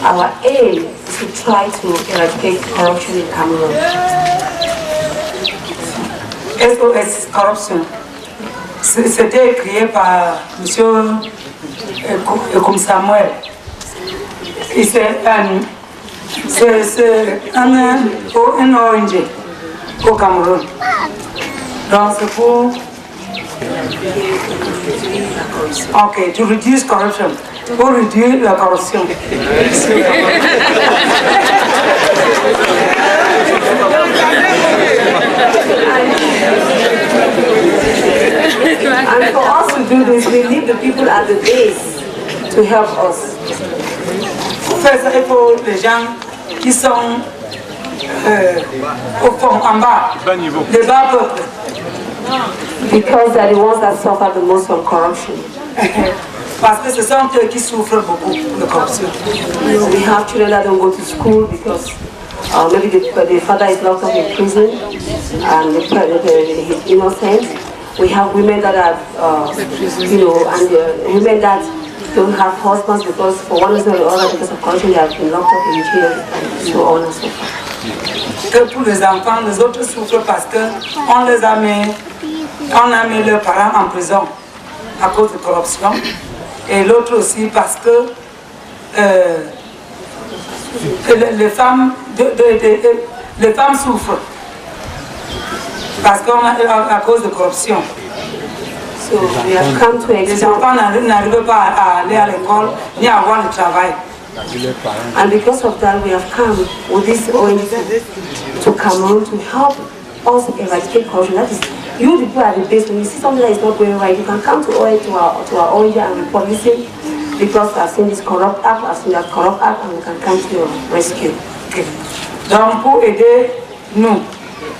our aim is to try to eradicate corruption in Cameroon.
SOS Corruption, c'était créé par M. Ekong Samuel. C'est un ONG au Cameroun. Donc c'est pour to reduce corruption, pour réduire la corruption.
And for us to do this, we need the people at the base to help us.
Pour faire ça, il faut les gens qui sont au fond, en bas, les bas peuples.
Because they're the ones that suffer the most from corruption.
Parce que ce sont eux qui souffrent beaucoup de corruption.
We have children that don't go to school because maybe the father is locked up in prison and he's innocent. We have women that are, and women that don't have husbands because for one reason or the other, because of corruption, they have been locked up in jail and so on and so forth.
Que pour les enfants, les autres souffrent parce qu'on les a mis leurs parents en prison à cause de corruption. Et l'autre aussi parce que les femmes souffrent parce qu'à cause de corruption.
So we have come to
Les enfants n'arrivent pas à aller à l'école ni à avoir le travail.
And because of that, we have come with this ONG to Cameroon to help us eradicate corruption. That is, you people at the base, when you see something that is not going right, you can come to our ONG and report, listen, because I've seen this corrupt act, I've seen that corrupt act, and we can come to your rescue.
Okay. Donc pour aider nous,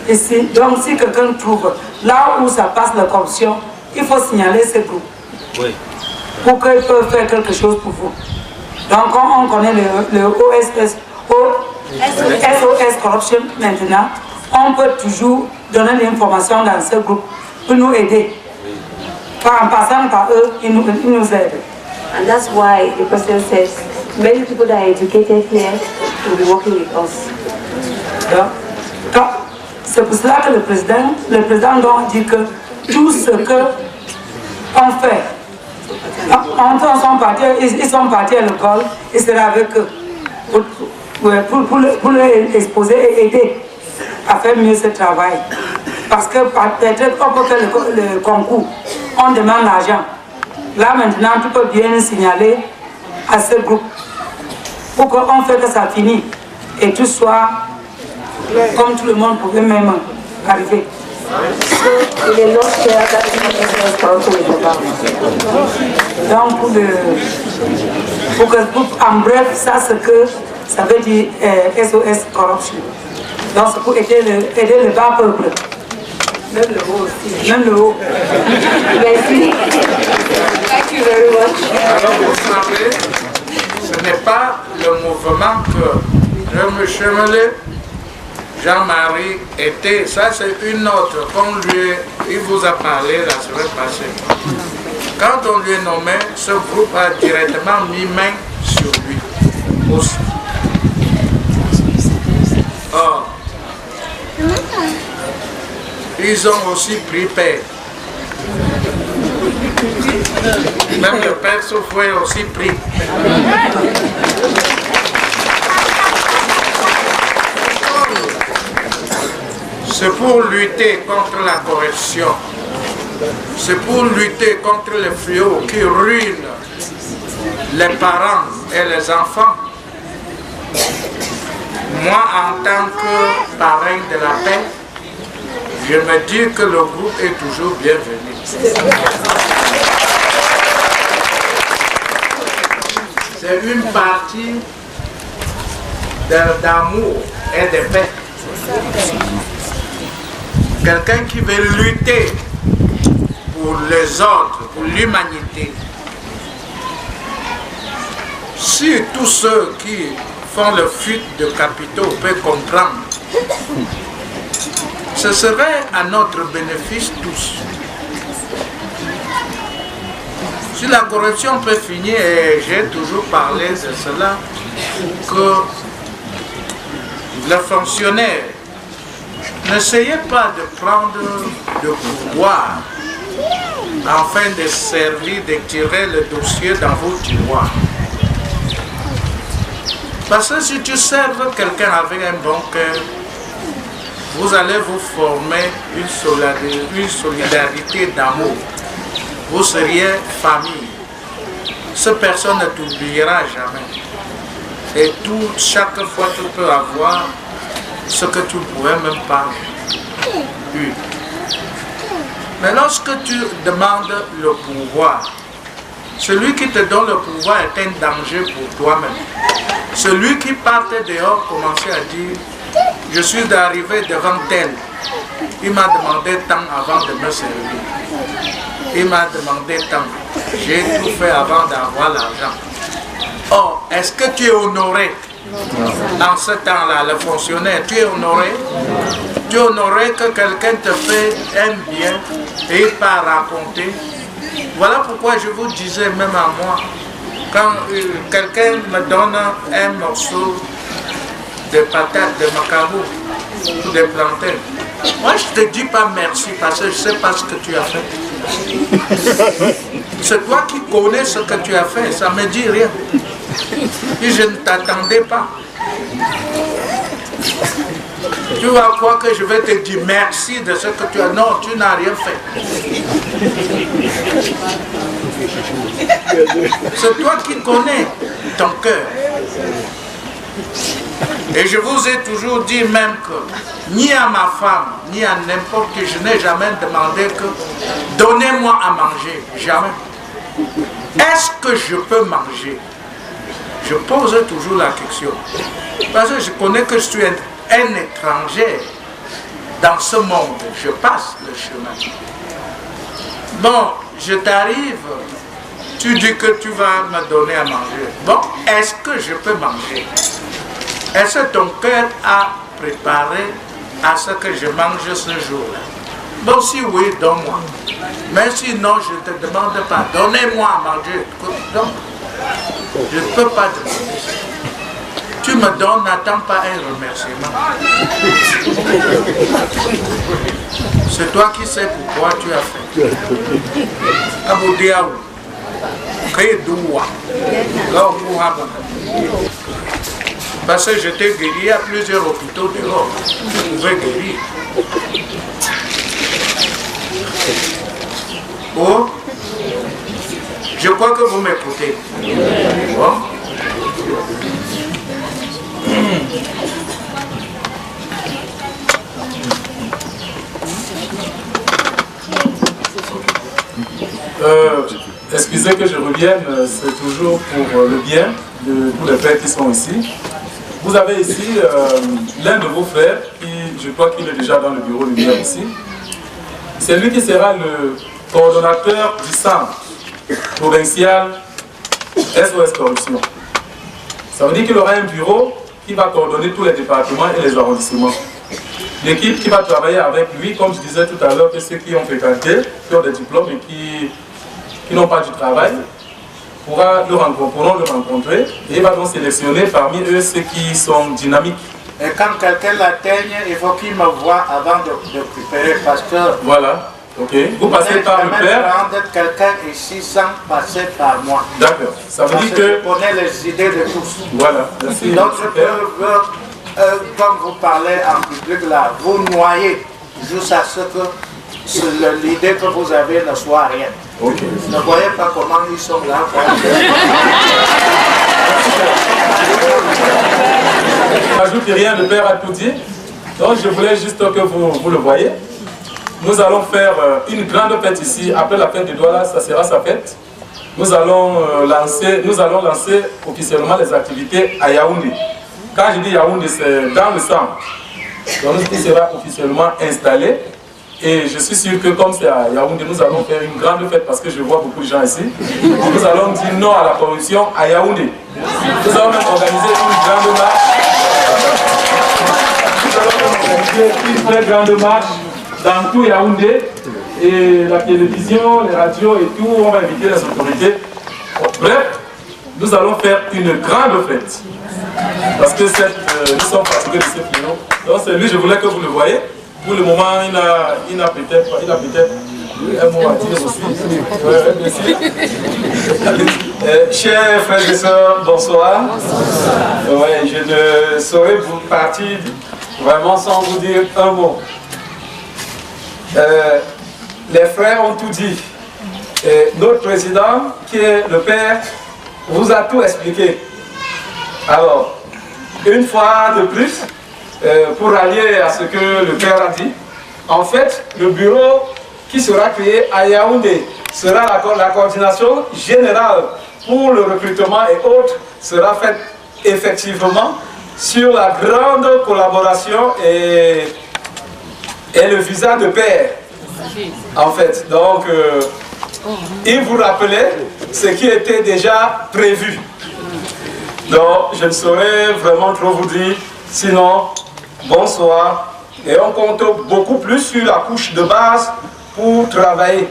ici, donc si quelqu'un trouve là où ça passe la corruption, il faut signaler ce groupe pour qu'ils peuvent faire quelque chose pour vous. Donc on connaît le SOS Corruption maintenant, on peut toujours donner l'information dans ce groupe pour nous aider. En passant par eux, ils nous aident.
And that's why the president says many people that are educated here will be working with us.
C'est pour cela que le président doit dire que tout ce qu'on fait, ils sont partis à l'école, ils seraient avec eux pour les exposer et aider à faire mieux ce travail. Parce que peut-être qu'on peut faire le concours, on demande l'argent. Là maintenant, tu peux bien signaler à ce groupe pour qu'on fait que ça finisse et tout soit comme tout le monde pouvait même arriver. Donc en bref, ça c'est que ça veut dire SOS Corruption. Donc c'est pour aider le bas peuple. Même le haut aussi. Même le haut.
Merci. Thank you very much.
Alors vous savez, ce n'est pas le mouvement que M. Chemele, Jean-Marie était, ça c'est une autre, il vous a parlé la semaine passée. Quand on lui est nommé, ce groupe a directement mis main sur lui aussi. Or, ils ont aussi pris paix. Même le père Sofoué a aussi pris. C'est pour lutter contre la corruption. C'est pour lutter contre les fléaux qui ruinent les parents et les enfants. Moi, en tant que parrain de la paix, je me dis que le groupe est toujours bienvenu. C'est une partie d'amour et de paix. Quelqu'un qui veut lutter pour les autres, pour l'humanité. Si tous ceux qui font le fuite de capitaux peuvent comprendre, ce serait à notre bénéfice tous. Si la corruption peut finir, et j'ai toujours parlé de cela, que les fonctionnaires, n'essayez pas de prendre le pouvoir afin de servir, de tirer le dossier dans vos tiroirs. Parce que si tu serves quelqu'un avec un bon cœur, vous allez vous former une solidarité d'amour. Vous seriez famille. Cette personne ne t'oubliera jamais. Et chaque fois tu peux avoir ce que tu ne pouvais même pas eu. Mais lorsque tu demandes le pouvoir, celui qui te donne le pouvoir est un danger pour toi-même. Celui qui partait dehors commençait à dire, je suis arrivé devant tel. Il m'a demandé tant avant de me servir. Il m'a demandé tant. J'ai tout fait avant d'avoir l'argent. Or, est-ce que tu es honoré? En ce temps-là, le fonctionnaire, tu es honoré? Tu es honoré que quelqu'un te fait un bien et il part raconter. Voilà pourquoi je vous disais même à moi, quand quelqu'un me donne un morceau de patates, de macarons ou de plantains, moi je ne te dis pas merci parce que je ne sais pas ce que tu as fait. C'est toi qui connais ce que tu as fait, ça ne me dit rien. Et je ne t'attendais pas. Tu vas croire que je vais te dire merci de ce que tu as. Non, tu n'as rien fait. C'est toi qui connais ton cœur. Et je vous ai toujours dit même que ni à ma femme, ni à n'importe qui, je n'ai jamais demandé que donnez-moi à manger. Jamais. Est-ce que je peux manger? Je pose toujours la question. Parce que je connais que je suis un étranger dans ce monde. Je passe le chemin. Bon, je t'arrive, tu dis que tu vas me donner à manger. Bon, est-ce que je peux manger? Est-ce que ton cœur a préparé à ce que je mange ce jour-là? Bon, si oui, donne-moi. Mais sinon, je ne te demande pas. Donnez-moi à manger. Donc, je ne peux pas demander ça. Tu me donnes, n'attends pas un remerciement. C'est toi qui sais pourquoi tu as fait. Aboudiaou. Kédoua. Parce que j'étais guéri à plusieurs hôpitaux dehors. Je pouvais guérir. Oh, je crois que vous m'écoutez. Bon.
Excusez que je revienne, c'est toujours pour le bien de tous les frères qui sont ici. Vous avez ici l'un de vos frères, qui, je crois qu'il est déjà dans le bureau lumière ici. C'est lui qui sera le coordonnateur du centre provincial SOS Corruption. Ça veut dire qu'il aura un bureau qui va coordonner tous les départements et les arrondissements. L'équipe qui va travailler avec lui, comme je disais tout à l'heure, que ceux qui ont fréquenté, qui ont des diplômes et qui n'ont pas du travail, pourront le rencontrer et il va donc sélectionner parmi eux ceux qui sont dynamiques.
Et quand quelqu'un l'atteigne, il faut qu'il me voie avant de préparer parce que...
Voilà, ok. Vous passez par le père.
Prendre quelqu'un ici sans passer par moi.
D'accord. Ça veut dire que...
Je connais les idées de tous.
Voilà, merci.
Donc je peux, comme vous parlez en public là, vous noyer jusqu'à ce que l'idée que vous avez ne soit rien.
Okay.
Ne voyez pas comment ils sont là.
J'ajoute rien, le Père a tout dit. Donc je voulais juste que vous le voyez. Nous allons faire une grande fête ici. Après la fête de Douala, ça sera sa fête. Nous allons lancer officiellement les activités à Yaoundé. Quand je dis Yaoundé, c'est dans le centre. Donc il sera officiellement installé. Et je suis sûr que comme c'est à Yaoundé, nous allons faire une grande fête parce que je vois beaucoup de gens ici. Nous allons dire non à la corruption à Yaoundé. Nous allons même organiser une grande marche. Nous allons même organiser une très grande marche dans tout Yaoundé. Et la télévision, les radios et tout, on va inviter les autorités. Bref, nous allons faire une grande fête. Parce que nous sommes fatigués de ce fléau. Donc c'est lui, je voulais que vous le voyez. Pour le moment, il a peut-être un mot à dire aussi.
Chers frères et sœurs, bonsoir. Ouais, je ne saurais vous partir vraiment sans vous dire un mot. Les frères ont tout dit. Notre président, qui est le Père, vous a tout expliqué. Alors, une fois de plus, pour allier à ce que le Père a dit, en fait, le bureau qui sera créé à Yaoundé sera la coordination générale pour le recrutement et autres sera faite effectivement sur la grande collaboration et le visa de Père. En fait, donc, il vous rappelait ce qui était déjà prévu. Donc, je ne saurais vraiment trop vous dire, sinon, bonsoir. Et on compte beaucoup plus sur la couche de base pour travailler.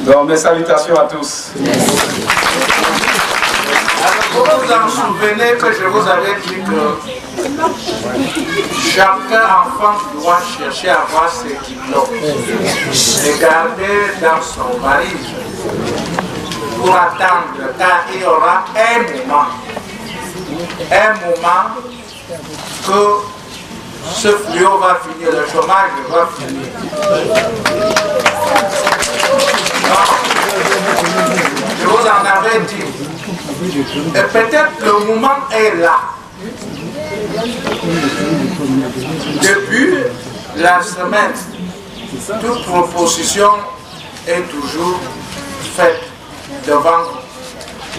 Donc, mes salutations à tous.
Vous vous en souvenez que je vous avais dit que chaque enfant doit chercher à avoir ses diplômes et garder dans son valise pour attendre, car il y aura un moment que ce fléau va finir, le chômage va finir. Non, je vous en avais dit. Et peut-être le moment est là. Depuis la semaine, toute proposition est toujours faite devant vous.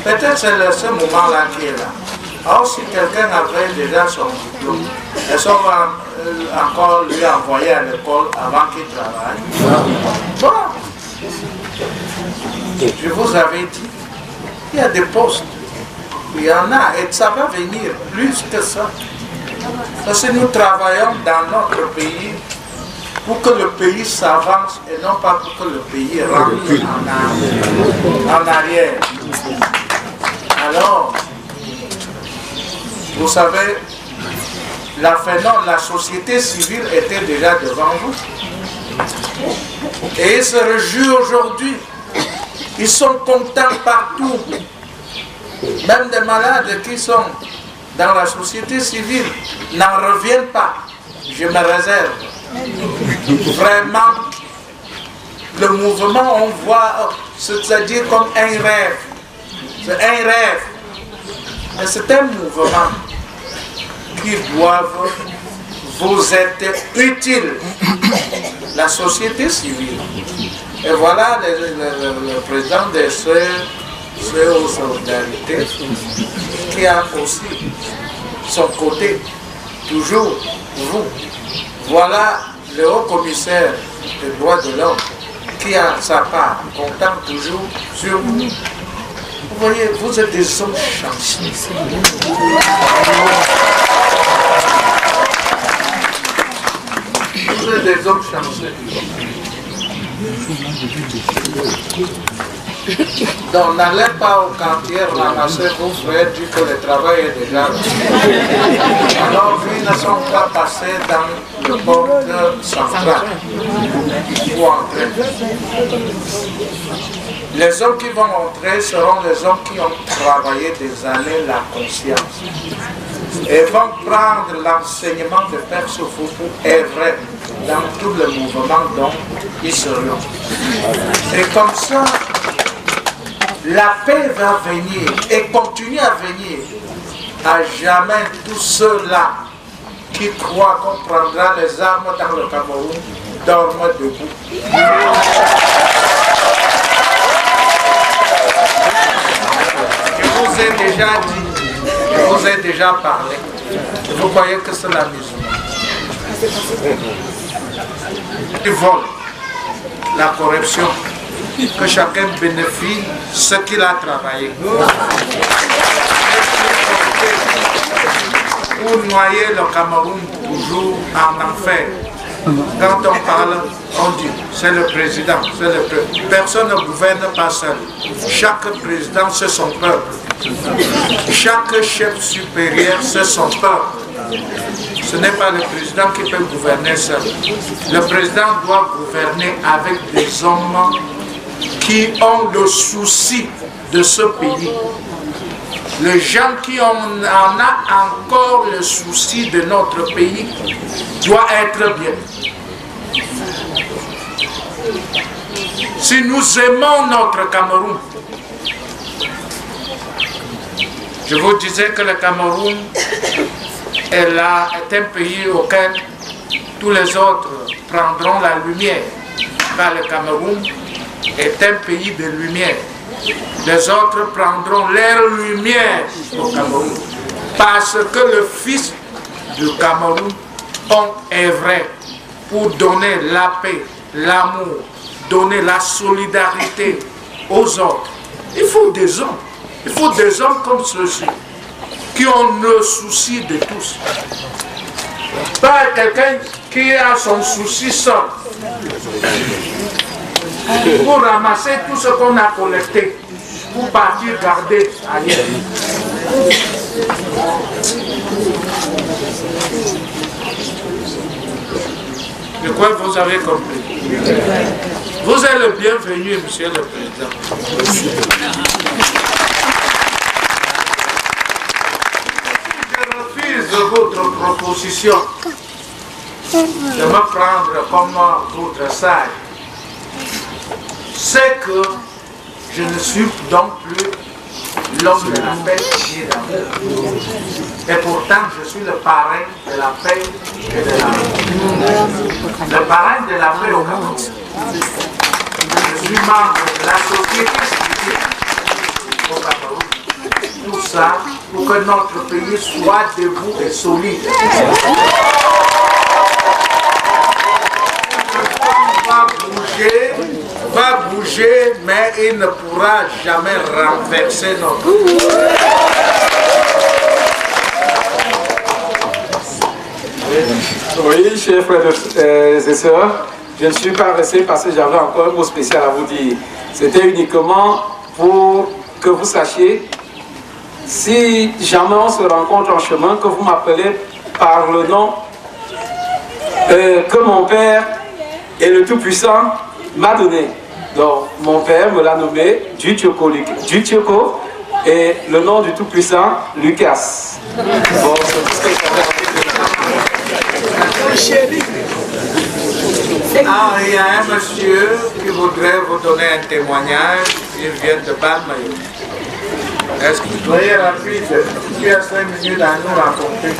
Peut-être c'est ce moment-là qui est là. Or, si quelqu'un avait déjà son diplôme, est-ce qu'on va encore lui envoyer à l'école avant qu'il travaille? Bon. Je vous avais dit, il y a des postes. Il y en a et ça va venir plus que ça. Parce que nous travaillons dans notre pays pour que le pays s'avance et non pas pour que le pays rentre en arrière. Alors, vous savez, la société civile était déjà devant vous. Et ils se réjouissent aujourd'hui. Ils sont contents partout. Même des malades qui sont dans la société civile n'en reviennent pas. Je me réserve. Vraiment, le mouvement, on voit, c'est-à-dire comme un rêve. C'est un rêve. Mais c'est un mouvement qui doit vous être utile. La société civile. Et voilà le président des aux solidarités qui a aussi son côté, toujours vous. Voilà le haut commissaire des droits de l'homme qui a sa part, comptant toujours sur vous. Vous voyez, vous êtes des hommes chanceux. Vous êtes des hommes chanceux. Donc n'allez pas au quartier ramasser vos frères, dire que le travail est déjà là. Alors ils ne sont pas passés dans le port central pour entrer. Les hommes qui vont entrer seront les hommes qui ont travaillé des années la conscience. et vont prendre l'enseignement de Père Sopho pour œuvrer dans tout le mouvement dont ils seront. Et comme ça, la paix va venir et continue à venir. À jamais tous ceux-là qui croient qu'on prendra les armes dans le Cameroun dorment debout. Je vous ai déjà dit, je vous ai déjà parlé. Vous croyez que c'est l'amusement. Ils volent la corruption, que chacun bénéficie ce qu'il a travaillé. Pour noyer le Cameroun toujours en enfer. Quand on parle, on dit c'est le président, c'est le peuple. Personne ne gouverne pas seul. Chaque président, c'est son peuple. Chaque chef supérieur, c'est son peuple. Ce n'est pas le président qui peut gouverner seul. Le président doit gouverner avec des hommes qui ont le souci de ce pays. Les gens qui en a encore le souci de notre pays doivent être bien. Si nous aimons notre Cameroun, je vous disais que le Cameroun est un pays auquel tous les autres prendront la lumière. Car le Cameroun est un pays de lumière. Les autres prendront leur lumière au Cameroun. Parce que le fils du Cameroun ont œuvré pour donner la paix, l'amour, donner la solidarité aux autres. Il faut des hommes. Il faut des hommes comme ceux-ci qui ont le souci de tous. Pas quelqu'un qui a son souci seul pour ramasser tout ce qu'on a collecté pour partir garder ailleurs. Je crois que vous avez compris. Vous êtes le bienvenu, monsieur le président. Je refuse votre proposition de me prendre comme votre sage. C'est que je ne suis donc plus l'homme de la paix ni d'amour. Et pourtant, je suis le parrain de la paix et de l'amour. Le parrain de la paix au Cameroun. Je suis membre de la société civile au Cameroun. Tout ça pour que notre pays soit debout et solide. Va bouger, mais il ne pourra jamais renverser notre pays.
Oui, chers frères et sœurs, je ne suis pas resté parce que j'avais encore un mot spécial à vous dire. C'était uniquement pour que vous sachiez, si jamais on se rencontre en chemin, que vous m'appelez par le nom que mon père et le Tout-Puissant m'a donné. Donc, mon père me l'a nommé Dutchoko, et le nom du Tout-Puissant, Lucas. Bon,
Ah, il y a un monsieur qui voudrait vous donner un témoignage. Il vient de Balmayo. Est-ce que vous voyez la fille qui a 5 minutes à nous raconter?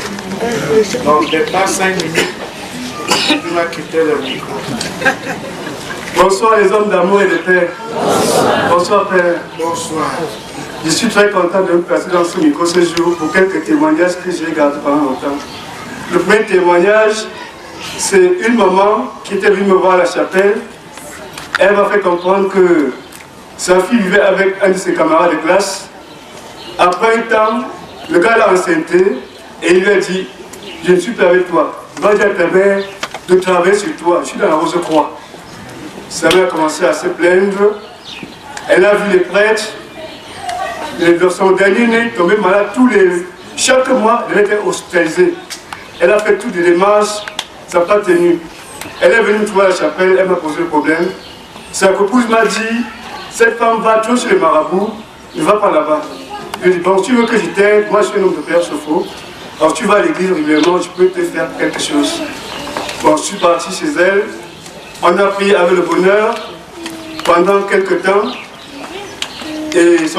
Donc, pas 5 minutes, tu vas quitter le micro.
Bonsoir les hommes d'amour et de paix. Bonsoir Père.
Bonsoir.
Je suis très content de me placer dans ce micro ce jour pour quelques témoignages que j'ai gardés pendant longtemps. Le premier témoignage, c'est une maman qui était venue me voir à la chapelle. Elle m'a fait comprendre que sa fille vivait avec un de ses camarades de classe. Après un temps, le gars l'a enceinté et il lui a dit « Je ne suis plus avec toi. Va dire à ta mère de travailler sur toi. Je suis dans la Rose-Croix. » Sa mère a commencé à se plaindre. Elle a vu les prêtres. Son dernier né tombait malade chaque mois, elle était hospitalisée. Elle a fait toutes les démarches, ça n'a pas tenu. Elle est venue me trouver à la chapelle, elle m'a posé le problème. Sa copouse m'a dit, cette femme va trop chez les marabouts, ne va pas là-bas. Je lui ai dit, bon, tu veux que je t'aide, moi je suis un homme de Père Sopho. Alors tu vas à l'église régulièrement, je peux te faire quelque chose. Bon, je suis parti chez elle. On a prié avec le bonheur pendant quelques temps. Et cet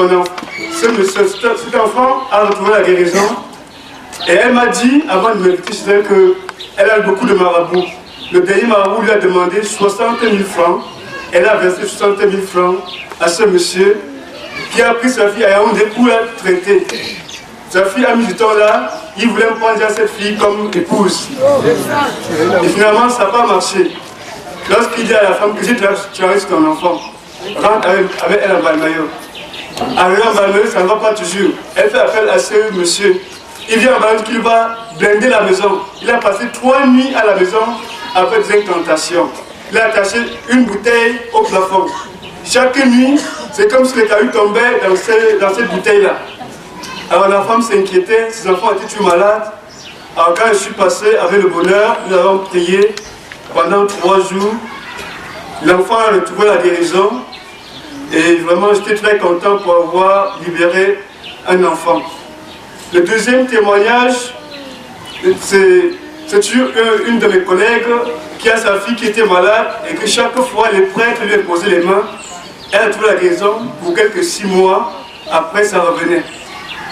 enfant a retrouvé la guérison. Et elle m'a dit, avant de m'inviter chez elle, qu'elle a beaucoup de marabouts. Le dernier marabout lui a demandé 60 000 francs. Elle a versé 60 000 francs à ce monsieur qui a pris sa fille à Yaoundé pour la traiter. Sa fille a mis du temps là, il voulait prendre cette fille comme épouse. Et finalement, ça n'a pas marché. Lorsqu'il dit à la femme que j'ai trahi ton enfant, rentre avec elle en Balmayo. Arrivé en Balmayo, ça ne va pas toujours. Elle fait appel à ce monsieur. Il vient en Balmayo qu'il va blinder la maison. Il a passé 3 nuits à la maison avec des incantations. Il a attaché une bouteille au plafond. Chaque nuit, c'est comme si les cailloux tombaient dans cette bouteille-là. Alors la femme s'inquiétait, ses enfants étaient tous malades. Alors quand je suis passé avec le bonheur, nous avons prié pendant 3 jours. L'enfant a retrouvé la guérison. Et vraiment, j'étais très content pour avoir libéré un enfant. Le deuxième témoignage, c'est toujours une de mes collègues qui a sa fille qui était malade et que chaque fois les prêtres lui posaient les mains. Elle a trouvé la guérison pour quelques 6 mois. Après, ça revenait.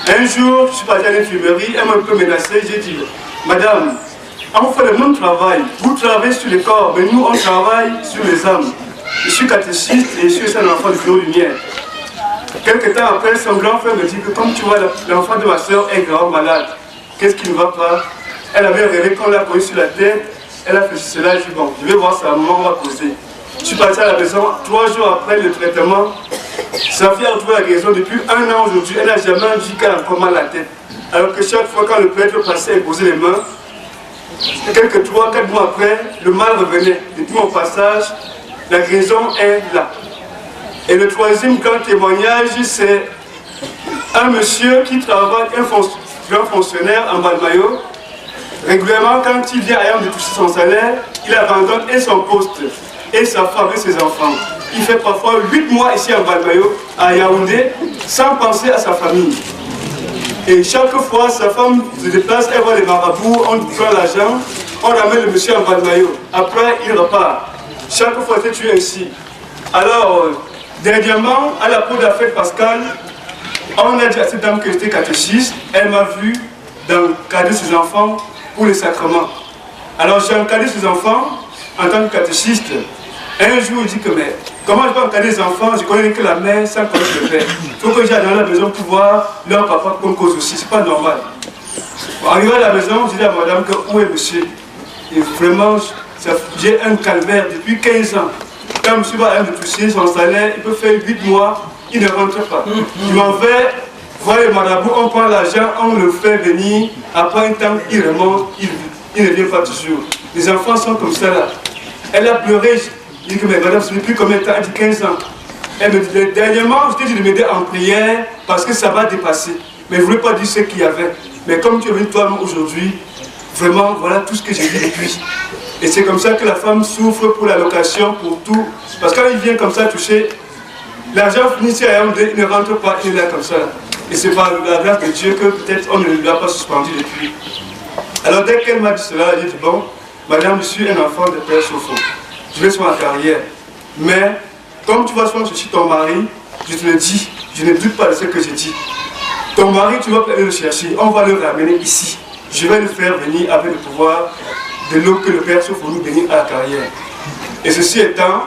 Un jour, je suis parti à l'infirmerie, elle m'a un peu menacé. J'ai dit, madame, on fait le même travail. Vous travaillez sur les corps, mais nous, on travaille sur les âmes. Je suis catéchiste et je suis un enfant de Clos-Lumière. Quelques temps après, son grand frère me dit que comme tu vois, l'enfant de ma soeur est gravement malade. Qu'est-ce qui ne va pas? Elle avait rêvé qu'on l'a posé sur la tête. Elle a fait cela, je dis bon, je vais voir sa maman, on va poser. Je suis parti à la maison, 3 jours après le traitement. Sa fille a retrouvé la guérison depuis 1 an aujourd'hui. Elle n'a jamais dit qu'elle a encore mal à la tête. Alors que chaque fois quand le prêtre passait et posait les mains, quelques 3-4 mois après, le mal revenait. Depuis mon passage, la guérison est là. Et le troisième grand témoignage, c'est un monsieur qui travaille, un grand fonctionnaire en Balmayo. Régulièrement, quand il vient à Yaoundé de toucher son salaire, il abandonne et son poste, et sa femme et ses enfants. Il fait parfois 8 mois ici en Balmayo, à Yaoundé, sans penser à sa famille. Et chaque fois, sa femme se déplace, elle voit les marabouts, on prend l'argent, on ramène le monsieur en Balmayo. Après, il repart. Chaque fois, c'est tué ainsi. Alors, dernièrement, à la cour de la fête pascale, on a dit à cette dame que j'étais catéchiste, elle m'a vu dans cadrer ses enfants pour les sacrements. Alors j'ai encadré ses enfants en tant que catéchiste. Un jour, il dit que mais comment je peux encadrer les enfants? Je connais que la mère sans connaître le père. Il faut que j'aille dans la maison pour voir leur papa qu'on cause aussi. C'est pas normal. Bon, arrivé à la maison, je dis à madame que où est monsieur? Et vraiment, j'ai un calvaire depuis 15 ans. Quand monsieur va me toucher son salaire, il peut faire 8 mois, il ne rentre pas. Je m'en vais. Voilà les marabouts, on prend l'argent, on le fait venir, après un temps, il remonte, il ne vient pas toujours. Les enfants sont comme ça là. Elle a pleuré, je dis que mais madame, ce n'est plus combien de temps, elle dit 15 ans. Elle me dit, dernièrement, je t'ai dit de m'aider en prière parce que ça va dépasser. Mais je ne voulais pas dire ce qu'il y avait. Mais comme tu es venu toi-même aujourd'hui, vraiment, voilà tout ce que j'ai dit depuis. Et c'est comme ça que la femme souffre pour la location, pour tout. Parce que quand il vient comme ça toucher, l'argent finit ici à Yaoundé, il ne rentre pas, il est là comme ça. Et c'est par la grâce de Dieu que peut-être on ne lui a pas suspendu depuis. Alors dès qu'elle m'a dit cela, elle a dit bon, madame, je suis un enfant de Père Sopho. Je vais sur ma carrière. Mais comme tu vas souvent chercher ton mari, je te le dis, je ne doute pas de ce que j'ai dit. Ton mari, tu vas aller le chercher, on va le ramener ici. Je vais le faire venir avec le pouvoir de l'eau que le Père Sopho nous bénit à la carrière. Et ceci étant,